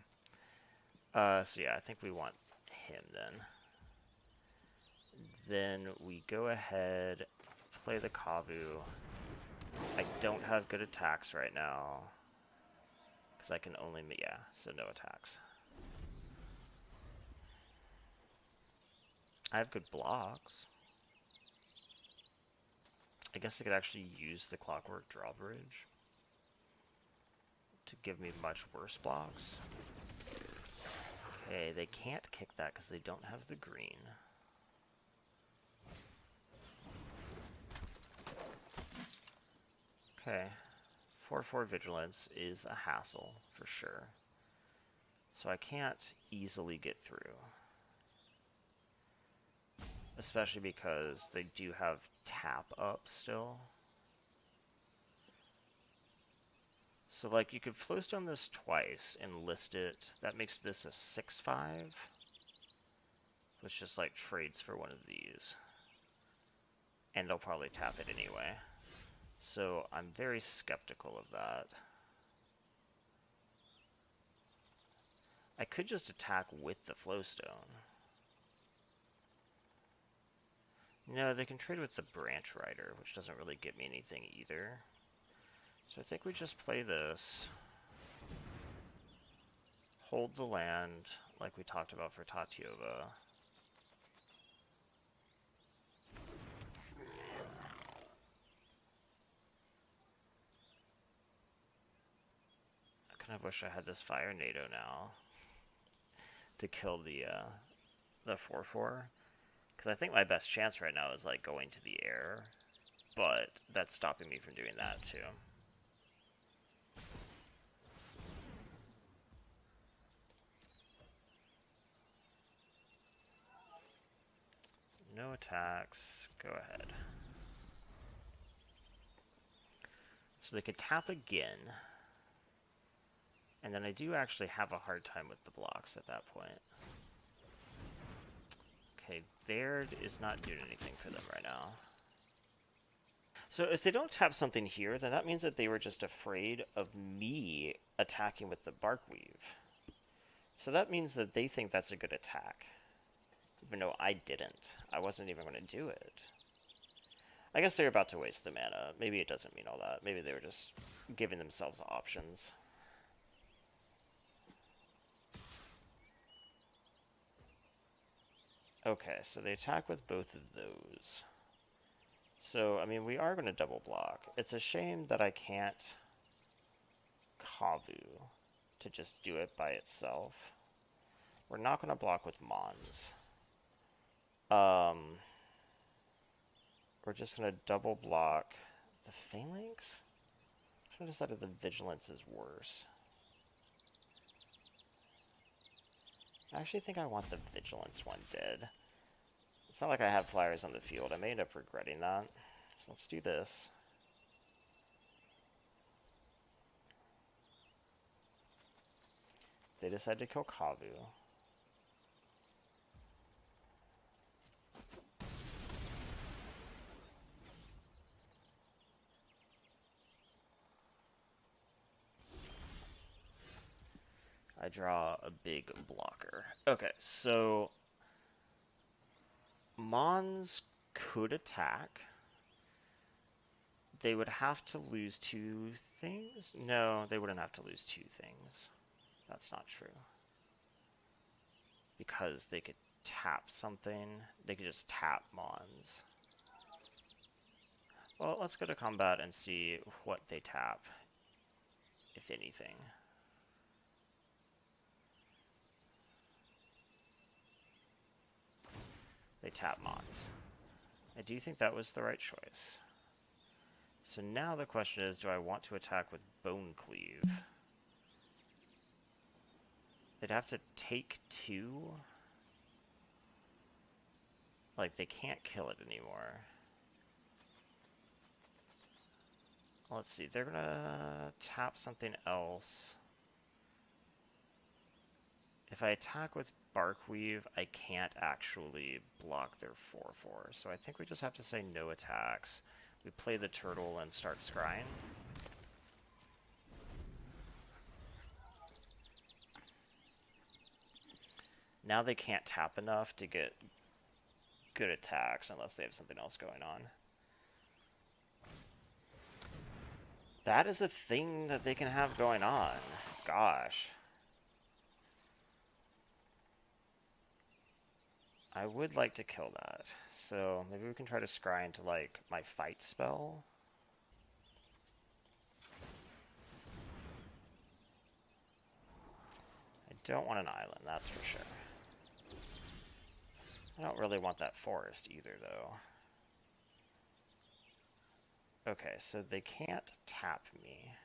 So yeah, I think we want him then. Then we go ahead, play the Kavu. I don't have good attacks right now. Because I can only... Yeah, so no attacks. I have good blocks. I guess I could actually use the Clockwork Drawbridge to give me much worse blocks. Okay, they can't kick that because they don't have the green. Okay, 4/4 Vigilance is a hassle for sure. So I can't easily get through. Especially because they do have tap up still. So like you could Flowstone this twice and list it. That makes this a 6/5. Which just like trades for one of these. And they'll probably tap it anyway. So I'm very skeptical of that. I could just attack with the Flowstone. No, they can trade with the Branch Rider, which doesn't really get me anything either. So I think we just play this. Hold the land, like we talked about for Tatyova. I kind of wish I had this Fire Nado now to kill the 4/4. Because I think my best chance right now is like going to the air, but that's stopping me from doing that too. No attacks, go ahead. So they could tap again, and then I do actually have a hard time with the blocks at that point. Okay, Baird is not doing anything for them right now. So if they don't tap something here, then that means that they were just afraid of me attacking with the Barkweave. So that means that they think that's a good attack. Even though I didn't. I wasn't even going to do it. I guess they're about to waste the mana. Maybe it doesn't mean all that. Maybe they were just giving themselves options. Okay, so they attack with both of those. So, I mean, we are going to double block. It's a shame that I can't Kavu to just do it by itself. We're not going to block with Mons. We're just going to double block the Phalanx? I should have decided the Vigilance is worse. I actually think I want the Vigilance one dead. It's not like I have flyers on the field. I may end up regretting that. So let's do this. They decide to kill Kavu. I draw a big blocker. Okay, so Mons could attack. They would have to lose 2 things? No, they wouldn't have to lose 2 things. That's not true. Because they could tap something. They could just tap Mons. Well, let's go to combat and see what they tap, if anything. They tap Mons. I do think that was the right choice. So now the question is, do I want to attack with Bone Cleave? They'd have to take 2. Like, they can't kill it anymore. Let's see, they're gonna tap something else. If I attack with Barkweave, I can't actually block their 4/4. So I think we just have to say no attacks. We play the turtle and start scrying. Now they can't tap enough to get good attacks unless they have something else going on. That is a thing that they can have going on. Gosh. I would like to kill that. So maybe we can try to scry into, like, my fight spell. I don't want an island, that's for sure. I don't really want that forest either, though. Okay, so they can't tap me.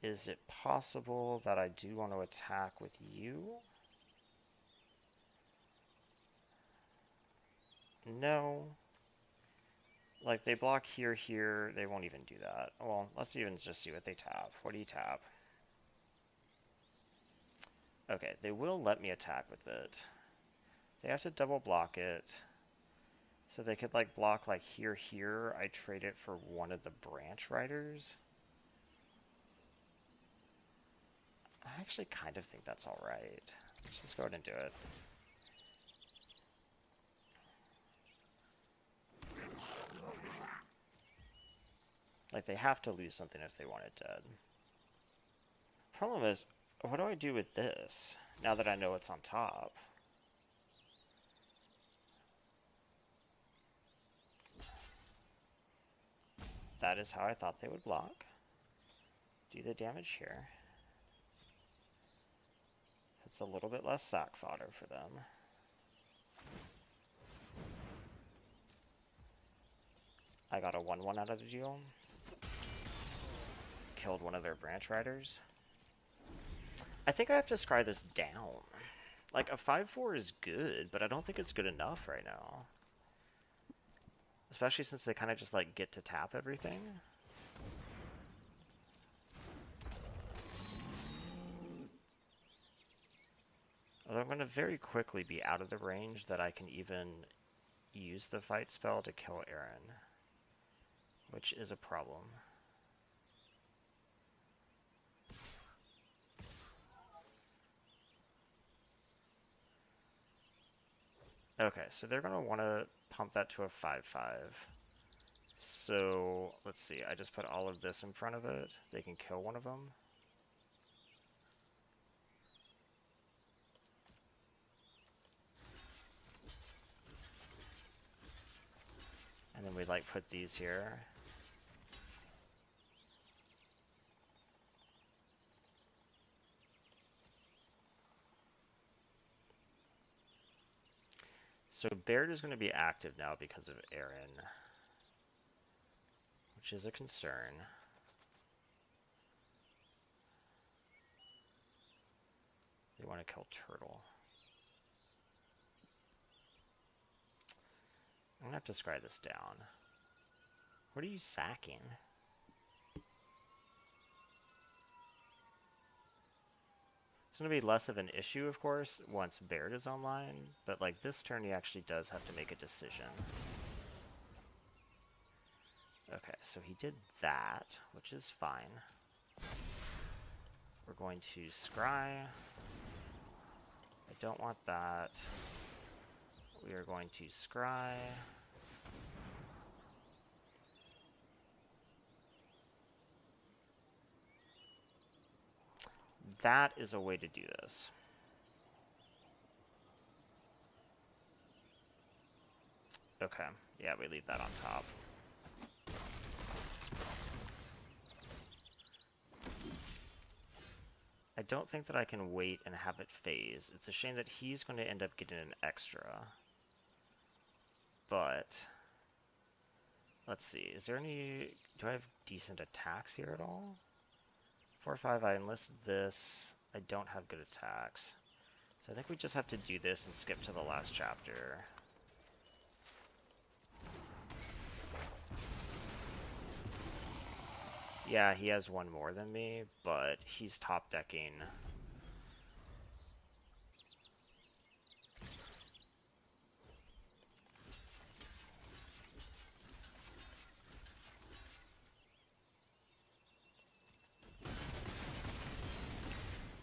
Is it possible that I do want to attack with you? No. Like, they block here, here. They won't even do that. Well, let's even just see what they tap. What do you tap? Okay, they will let me attack with it. They have to double block it. So they could, like, block, like, here, here. I trade it for one of the branch riders. I actually kind of think that's alright. Let's just go ahead and do it. Like, they have to lose something if they want it dead. Problem is, what do I do with this, now that I know it's on top? That is how I thought they would block. Do the damage here. It's a little bit less sack fodder for them. I got a 1/1 out of the deal. Killed one of their branch riders. I think I have to scry this down. Like, a 5/4 is good, but I don't think it's good enough right now. Especially since they kind of just, like, get to tap everything. Although I'm going to very quickly be out of the range that I can even use the fight spell to kill Aaron, which is a problem. Okay, so they're going to want to pump that to a 5/5. So, let's see, I just put all of this in front of it. They can kill one of them. like put these here. So Baird is going to be active now because of Aaron, which is a concern. They want to kill Turtle. I'm going to have to scry this down. What are you sacking? It's going to be less of an issue, of course, once Baird is online, but like this turn he actually does have to make a decision. Okay, so he did that, which is fine. We're going to scry. I don't want that. We are going to scry. That is a way to do this. Okay, yeah, we leave that on top. I don't think that I can wait and have it phase. It's a shame that he's going to end up getting an extra. But let's see, is there any, do I have decent attacks here at all? 4-5, I enlist this. I don't have good attacks. So I think we just have to do this and skip to the last chapter. Yeah, he has one more than me, but he's top decking.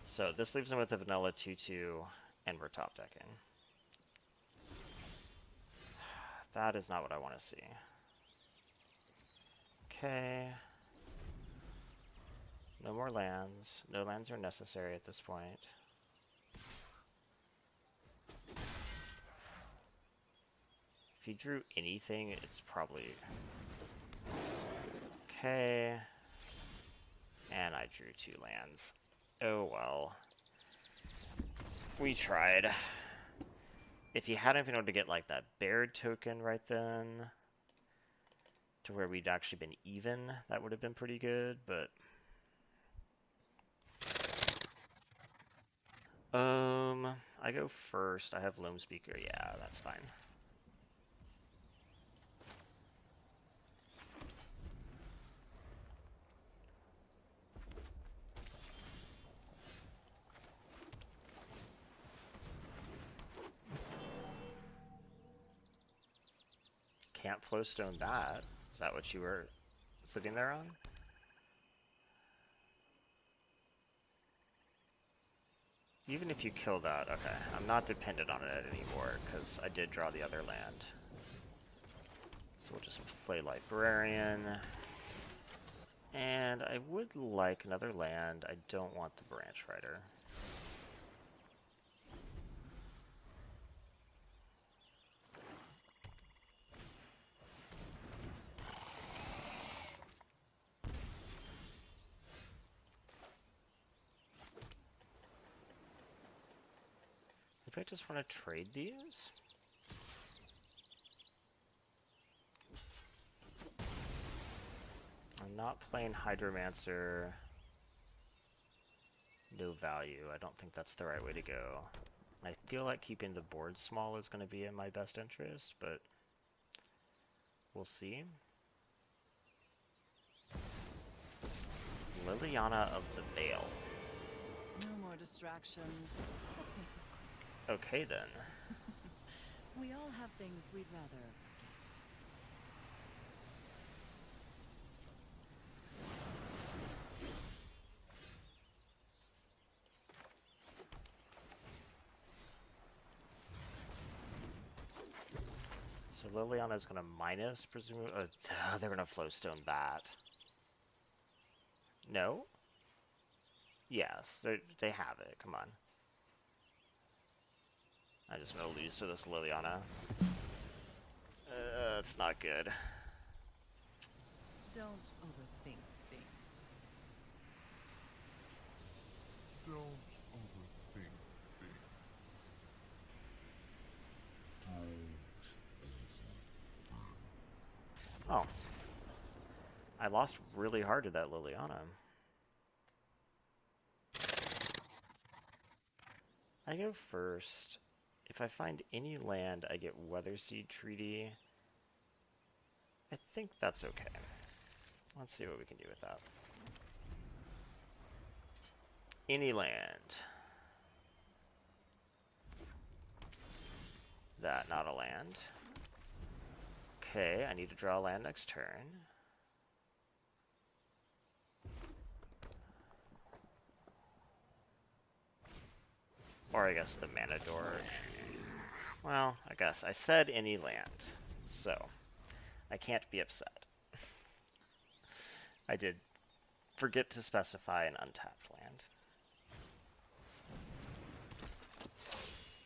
So this leaves him with a vanilla 2-2, and we're top decking. That is not what I want to see. Okay. No more lands. No lands are necessary at this point. If he drew anything, it's probably... Okay. And I drew 2 lands. Oh well. We tried. If he hadn't been able to get like that Baird token right then, to where we'd actually been even, that would have been pretty good, but... I go first. I have Loamspeaker. Yeah, that's fine. Can't flowstone that. Is that what you were sitting there on? Even if you kill that, okay. I'm not dependent on it anymore, because I did draw the other land. So we'll just play Librarian. And I would like another land. I don't want the Branch Rider. I just want to trade these. I'm not playing Hydromancer. No value. I don't think that's the right way to go. I feel like keeping the board small is going to be in my best interest, but we'll see. Liliana of the Veil. No more distractions. Let's make this quick. Okay then. We all have things we'd rather forget. So Liliana's going to minus, presumably. They're going to flowstone that. No? Yes, they have it. Come on. I'm just going to lose to this Liliana. It's not good. Don't overthink things. Don't overthink things. Oh. I lost really hard to that Liliana. I go first. If I find any land, I get Weatherseed Treaty. I think that's okay. Let's see what we can do with that. Any land. That, not a land. Okay, I need to draw a land next turn. Or I guess the Manador. Well, I guess I said any land, so I can't be upset. I did forget to specify an untapped land.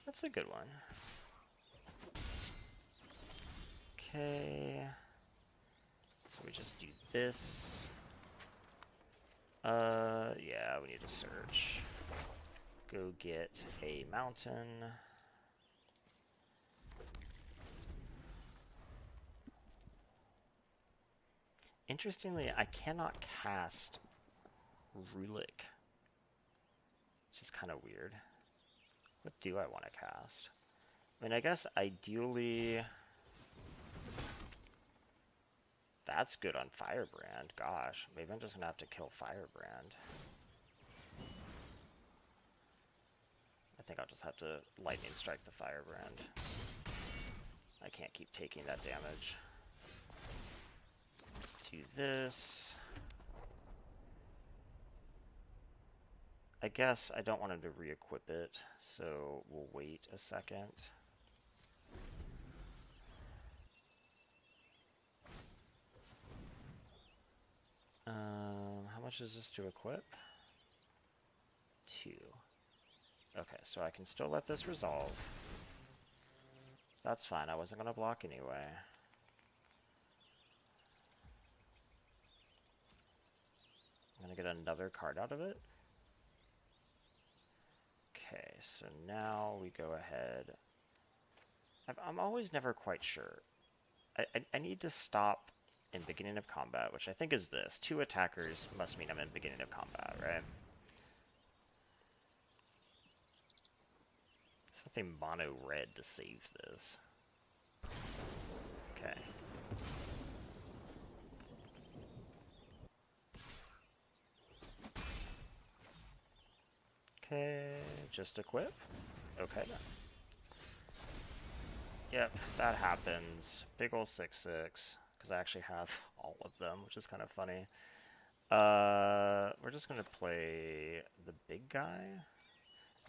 That's a good one. Okay. So we just do this. Yeah, we need to search. Go get a mountain. Interestingly, I cannot cast Rulik, which is kind of weird. What do I want to cast? I mean, I guess ideally that's good on Firebrand. Gosh, maybe I'm just gonna have to kill Firebrand. I think I'll just have to lightning strike the Firebrand. I can't keep taking that damage. Do this. I guess I don't want him to re-equip it, so we'll wait a second. How much is this to equip? 2. Okay, so I can still let this resolve. That's fine, I wasn't going to block anyway. I'm going to get another card out of it. Okay, so now we go ahead. I'm always never quite sure. I need to stop in beginning of combat, which I think is this. 2 attackers must mean I'm in beginning of combat, right? Something mono red to save this. Okay. Okay, just equip. Okay then. Yep, that happens. Big ol' 6/6, because I actually have all of them, which is kind of funny. We're just gonna play the big guy.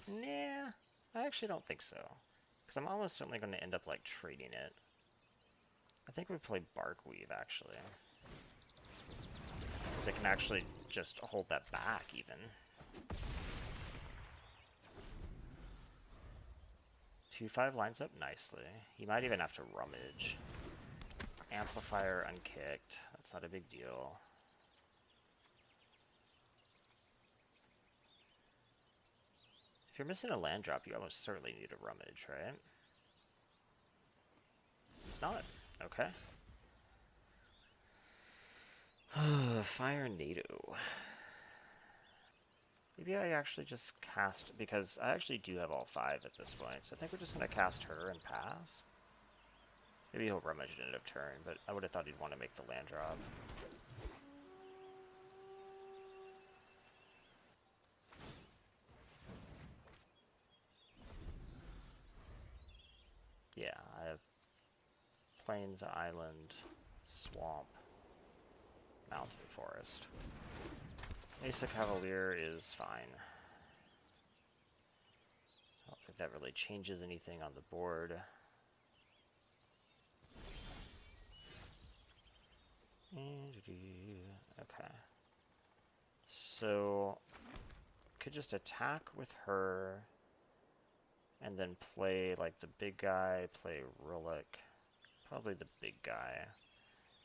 Nah, I actually don't think so, because I'm almost certainly going to end up like trading it. I think we play Barkweave actually, because it can actually just hold that back even. 2/5 lines up nicely. He might even have to rummage. Amplifier unkicked. That's not a big deal. If you're missing a land drop, you almost certainly need a rummage, right? It's not. Okay. Fire NATO. Maybe I actually just cast, because I actually do have all 5 at this point, so I think we're just going to cast her and pass. Maybe he'll rummage at end of turn, but I would have thought he'd want to make the land drop. Yeah, I have Plains, Island, Swamp, Mountain, Forest. Mesa Cavalier is fine. I don't think that really changes anything on the board. Okay. So, could just attack with her, and then play like the big guy, play Rulik, probably the big guy,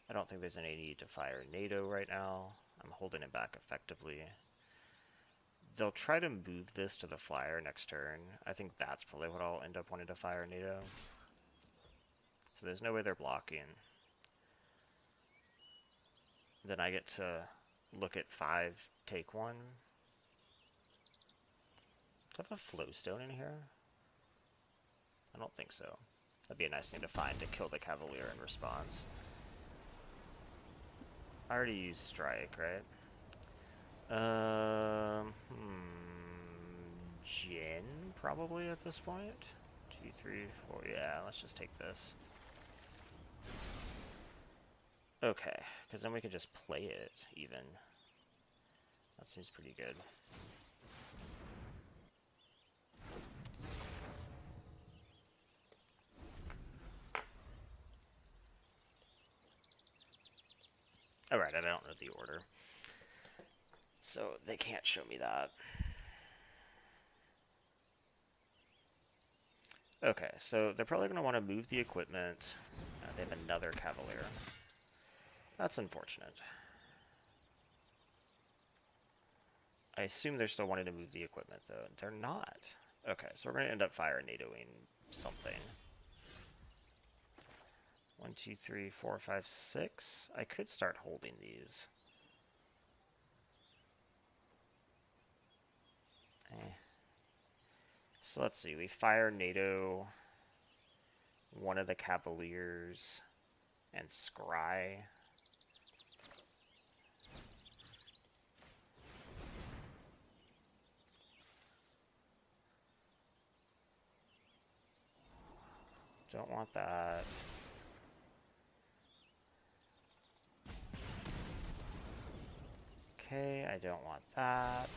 I don't think there's any need to fire NATO right now. I'm holding it back effectively. They'll try to move this to the flyer next turn. I think that's probably what I'll end up wanting to fire NATO. So there's no way they're blocking. Then I get to look at 5, take 1. Do I have a flowstone in here? I don't think so. That'd be a nice thing to find to kill the Cavalier in response. I already used strike, right? Jin, probably at this point. 2, 3, 4, yeah, let's just take this. Okay, because then we can just play it, even. That seems pretty good. Alright, I don't know the order. So they can't show me that. Okay, so they're probably going to want to move the equipment. They have another Cavalier. That's unfortunate. I assume they're still wanting to move the equipment, though. They're not. Okay, so we're going to end up fire NATOing something. 1, 2, 3, 4, 5, 6. I could start holding these. So let's see. We fire NATO, one of the Cavaliers, and Scry. Don't want that. Okay, I don't want that.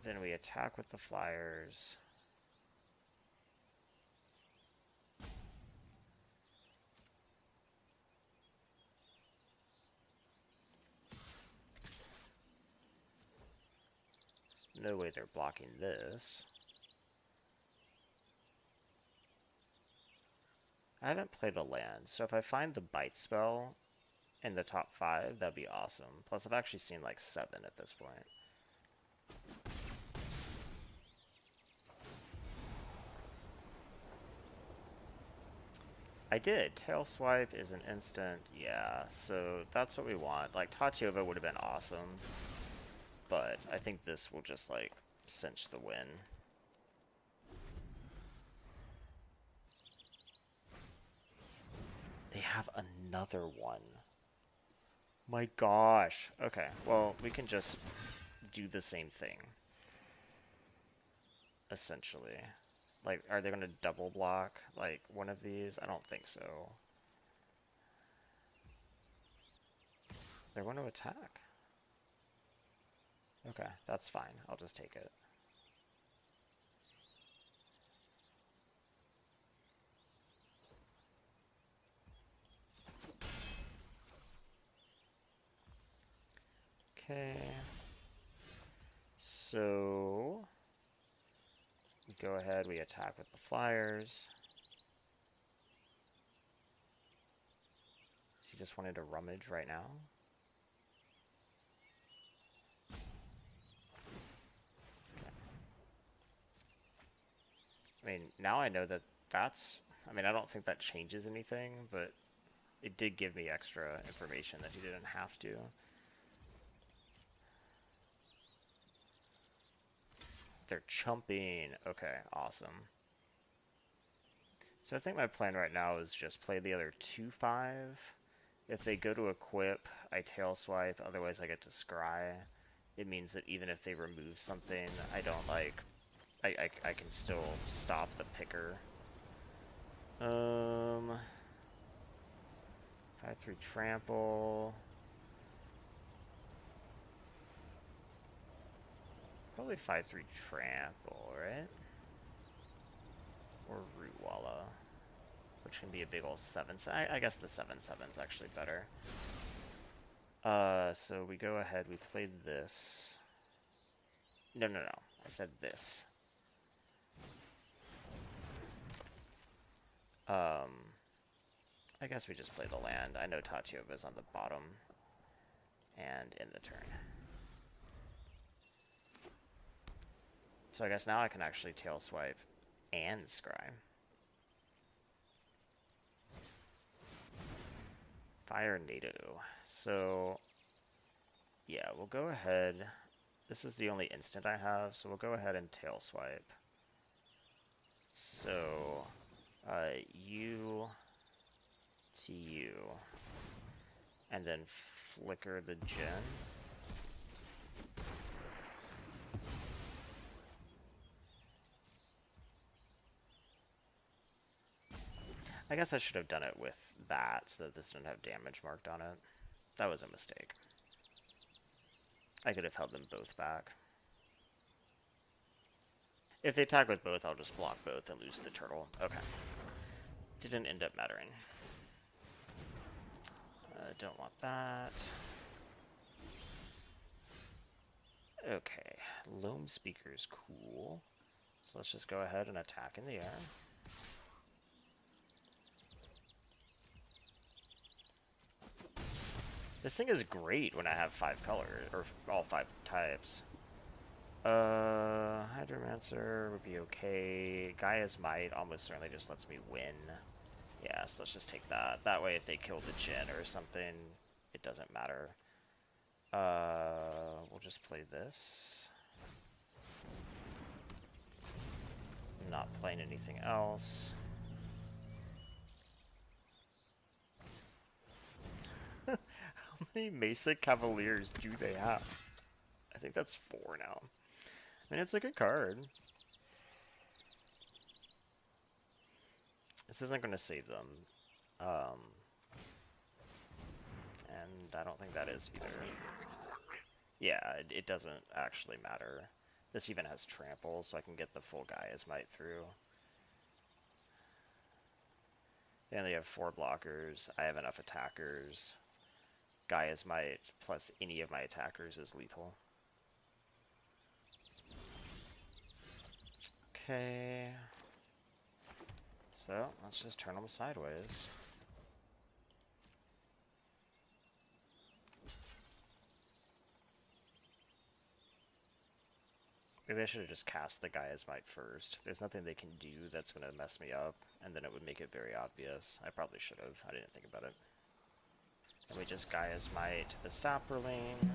Then we attack with the flyers. There's no way they're blocking this. I haven't played a land, so if I find the bite spell in the top 5, that'd be awesome. Plus, I've actually seen like 7 at this point. I did. Tail swipe is an instant. Yeah, so that's what we want. Like, Tachova would have been awesome. But I think this will just, like, cinch the win. They have another one. My gosh. Okay, well, we can just do the same thing. Essentially. Like, are they going to double block, like, one of these? I don't think so. They're going to attack. Okay, that's fine. I'll just take it. Okay. So we go ahead, we attack with the flyers. So you just wanted to rummage right now? Okay. I mean, now I know that that's... I mean, I don't think that changes anything, but it did give me extra information that you didn't have to. They're chumping. Okay, awesome. So I think my plan right now is just play the other 2/5. If they go to equip, I tail swipe, otherwise I get to scry. It means that even if they remove something, I don't like... I can still stop the picker. 5/3 trample. Probably 5/3 trample, right? Or root walla, which can be a big old 7. I guess the 7/7's actually better. So we go ahead. We played this. No. I said this. I guess we just play the land. I know Tatiova's on the bottom. And in the turn. So I guess now I can actually tail swipe and scry. Fire Nado. So, yeah, we'll go ahead. This is the only instant I have, so we'll go ahead and tail swipe. So, U to U. And then flicker the gen. I guess I should have done it with that so that this didn't have damage marked on it. That was a mistake. I could have held them both back. If they attack with both, I'll just block both and lose the turtle. Okay. Didn't end up mattering. Don't want that. Okay. Loamspeaker's cool. So let's just go ahead and attack in the air. This thing is great when I have 5 colors, or all 5 types. Hydromancer would be okay. Gaia's Might almost certainly just lets me win. Yeah, so let's just take that. That way if they kill the Jinn or something, it doesn't matter. We'll just play this. I'm not playing anything else. How many Mesa Cavaliers do they have? I think that's 4 now. I mean, it's a good card. This isn't going to save them. And I don't think that is either. Yeah, it doesn't actually matter. This even has trample, so I can get the full Gaia's Might through. They only have 4 blockers. I have enough attackers. Gaia's Might plus any of my attackers is lethal. Okay. So, let's just turn them sideways. Maybe I should have just cast the Gaia's Might first. There's nothing they can do that's going to mess me up, and then it would make it very obvious. I probably should have. I didn't think about it. And we just Gaia's Might the Saproling.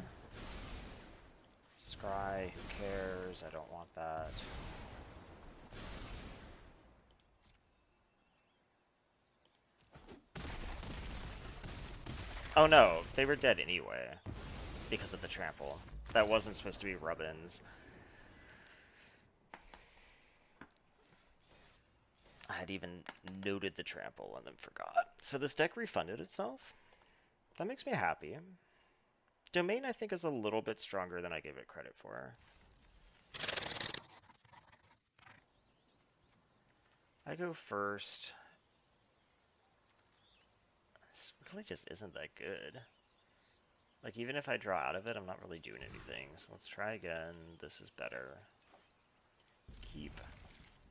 Scry, who cares? I don't want that. Oh no, they were dead anyway. Because of the trample. That wasn't supposed to be rub-ins. I had even noted the trample and then forgot. So this deck refunded itself. That makes me happy. Domain, I think, is a little bit stronger than I gave it credit for. I go first. This really just isn't that good. Like, even if I draw out of it, I'm not really doing anything. So let's try again. This is better. Keep.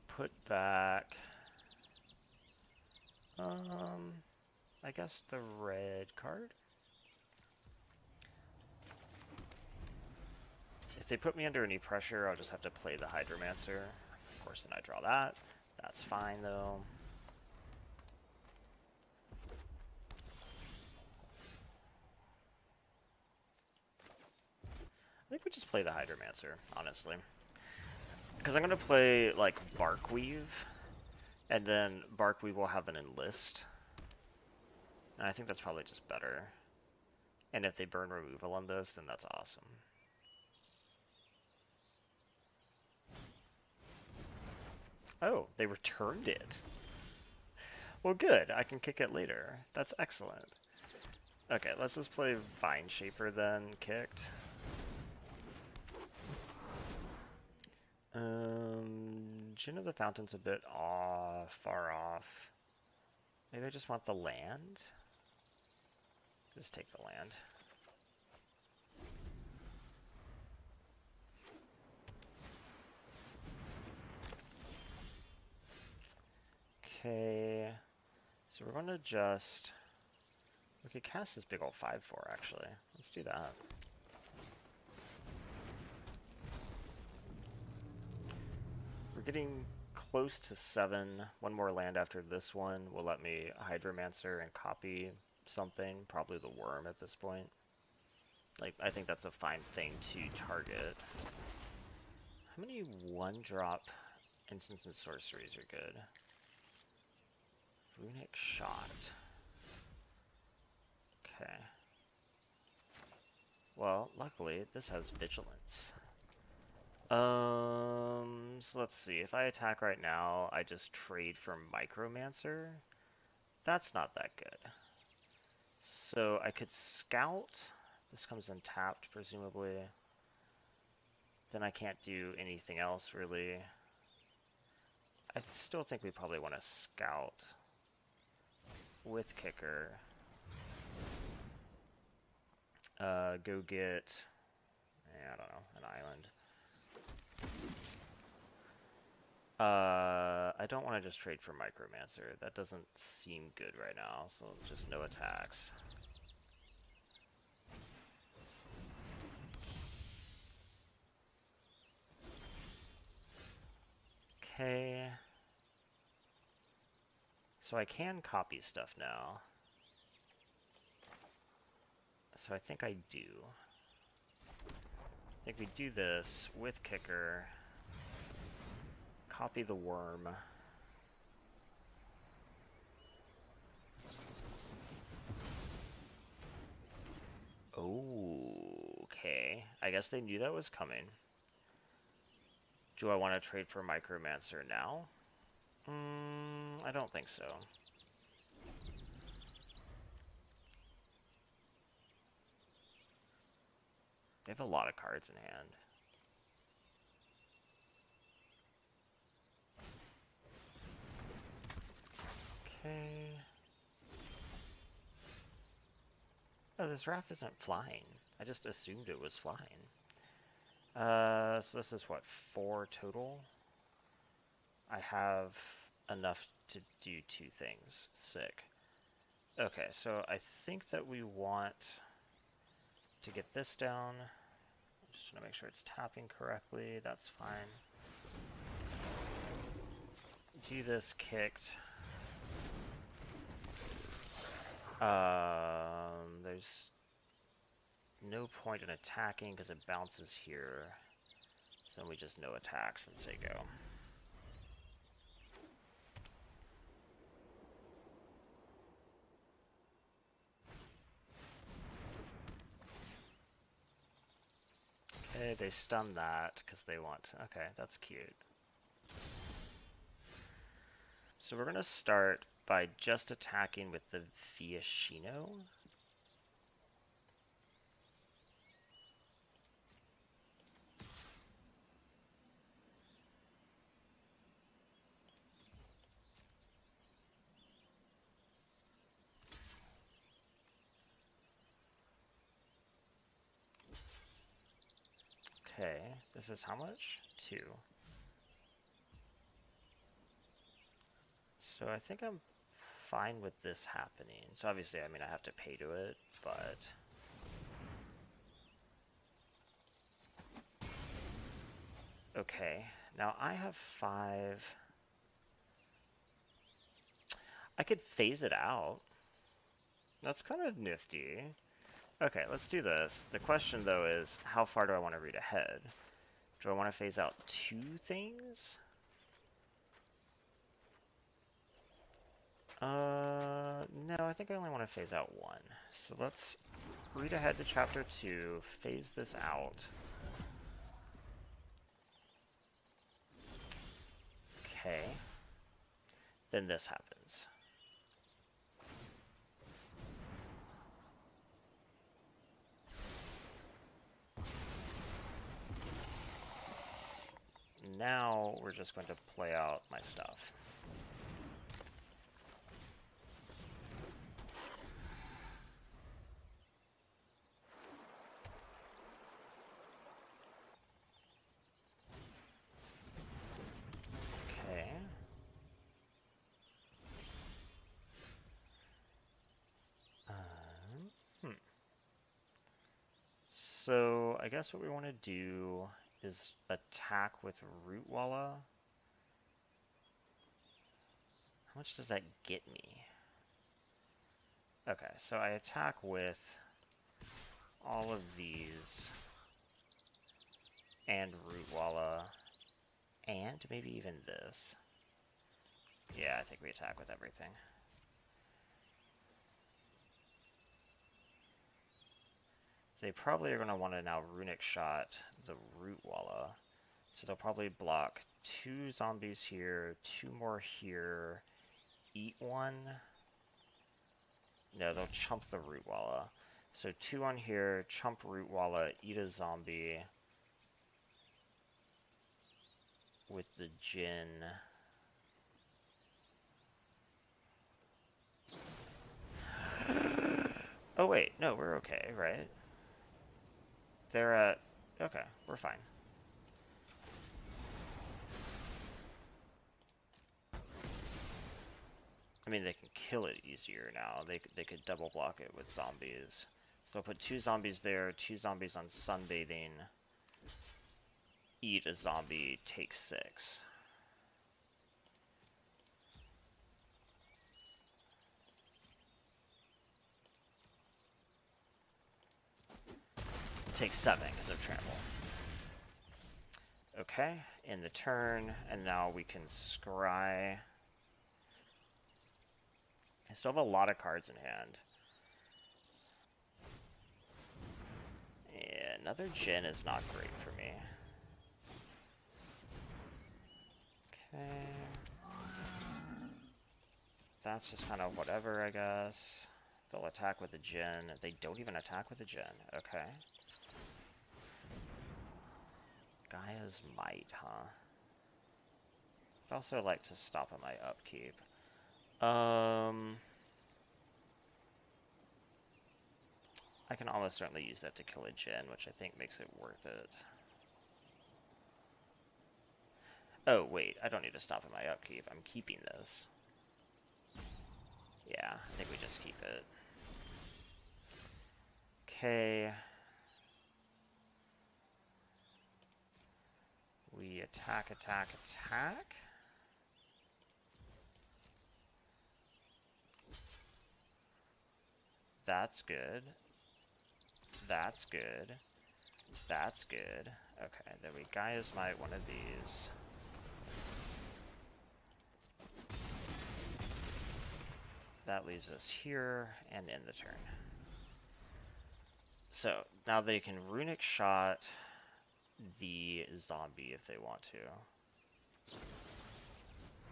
Put back. I guess the red card? If they put me under any pressure, I'll just have to play the Hydromancer. Of course, then I draw that. That's fine, though. I think we just play the Hydromancer, honestly. Because I'm going to play, like, Barkweave. And then Barkweave will have an Enlist. And I think that's probably just better. And if they burn removal on this, then that's awesome. Oh, they returned it. Well, good. I can kick it later. That's excellent. Okay, let's just play Vine Shaper then, kicked. Gin of the Fountain's a bit far off. Maybe I just want the land? Just take the land. Okay. So we're going to just... We could cast this big old 5/4 actually. Let's do that. We're getting close to 7. One more land after this one will let me Hydromancer and copy something, probably the worm at this point. Like, I think that's a fine thing to target. How many 1-drop instants and sorceries are good? Runic Shot. Okay. Well, luckily, this has Vigilance. So let's see. If I attack right now, I just trade for Micromancer. That's not that good. So I could Scout. This comes untapped, presumably. Then I can't do anything else, really. I still think we probably want to Scout with Kicker. Go get, I don't know, an island. I don't want to just trade for Micromancer. That doesn't seem good right now, so just no attacks. Okay. So I can copy stuff now. So I think I do. I think we do this with Kicker. Copy the worm. Oh, okay. I guess they knew that was coming. Do I want to trade for Micromancer now? I don't think so. They have a lot of cards in hand. Okay. Oh, this raft isn't flying. I just assumed it was flying. So this is what, 4 total? I have enough to do 2 things. Sick. Okay, so I think that we want to get this down. Just want to make sure it's tapping correctly. That's fine. Do this kicked. There's no point in attacking because it bounces here. So we just no attacks and say go. Okay, they stun that because they want... Okay, that's cute. So we're going to start by just attacking with the Viashino. Okay, this is how much? 2. So I think I'm fine with this happening. So obviously, I mean, I have to pay to it, but... Okay, now I have 5. I could phase it out. That's kind of nifty. Okay, let's do this. The question, though, is how far do I want to read ahead? Do I want to phase out 2 things? No, I think I only want to phase out 1. So let's read ahead to chapter 2, phase this out. Okay. Then this happens. Now we're just going to play out my stuff. Okay. So I guess what we want to do is attack with Root Walla. How much does that get me? Okay, so I attack with all of these and Root Walla and maybe even this. Yeah, I think we attack with everything. So they probably are going to want to now Runic Shot the Root Walla. So they'll probably block 2 zombies here, 2 more here, eat 1. No, they'll chump the Root Walla. So 2 on here, chump Root Walla, eat a zombie with the Jinn. Oh wait, no, we're okay, right? They're at... Okay, we're fine. I mean, they can kill it easier now. They could double block it with zombies. So they'll put 2 zombies there, 2 zombies on Sunbathing. Eat a zombie, take 6. Take 7 because of trample. Okay, in the turn, and now we can scry. I still have a lot of cards in hand. Yeah, another Jinn is not great for me. Okay. That's just kind of whatever, I guess. They'll attack with a Jinn. They don't even attack with a Jinn. Okay. Gaia's Might, huh? I'd also like to stop on my upkeep. I can almost certainly use that to kill a Jinn, which I think makes it worth it. Oh, wait, I don't need to stop on my upkeep. I'm keeping this. Yeah, I think we just keep it. Okay. We attack, attack, attack. That's good. That's good. That's good. Okay, then we Gaia's Might one of these. That leaves us here and end the turn. So, now they can Runic Shot the zombie if they want to.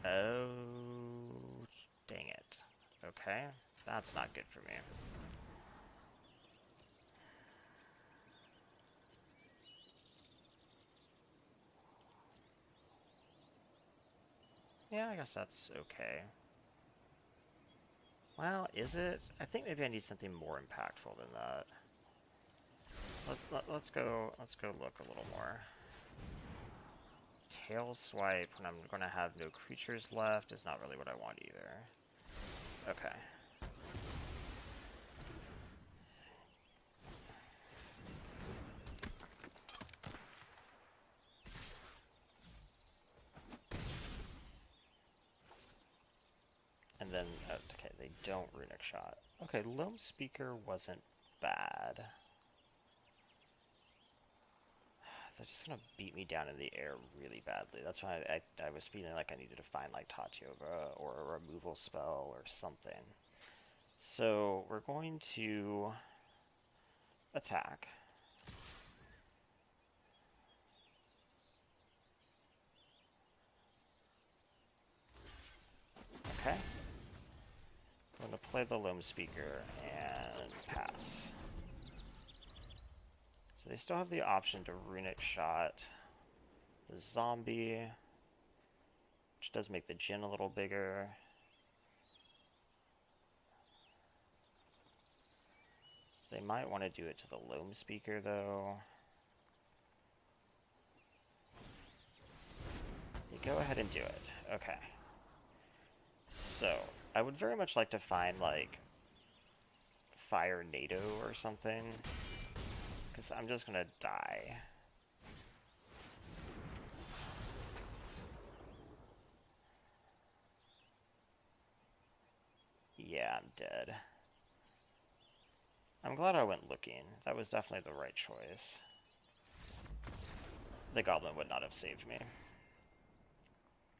Oh, dang it. Okay, that's not good for me. Yeah, I guess that's okay. Well, is it? I think maybe I need something more impactful than that. Let's go look a little more. Tail Swipe when I'm going to have no creatures left is not really what I want either. Okay. And then, okay, they don't Runic Shot. Okay, Loamspeaker wasn't bad. They're just gonna beat me down in the air really badly. That's why I was feeling like I needed to find like Tatioga or a removal spell or something. So we're going to attack. Okay. I'm going to play the Loamspeaker and pass. So they still have the option to Runic Shot the zombie, which does make the Jinn a little bigger. They might want to do it to the Loamspeaker though. You go ahead and do it. Okay. So, I would very much like to find, like, Fire NATO or something. Because I'm just gonna die. Yeah, I'm dead. I'm glad I went looking. That was definitely the right choice. The goblin would not have saved me.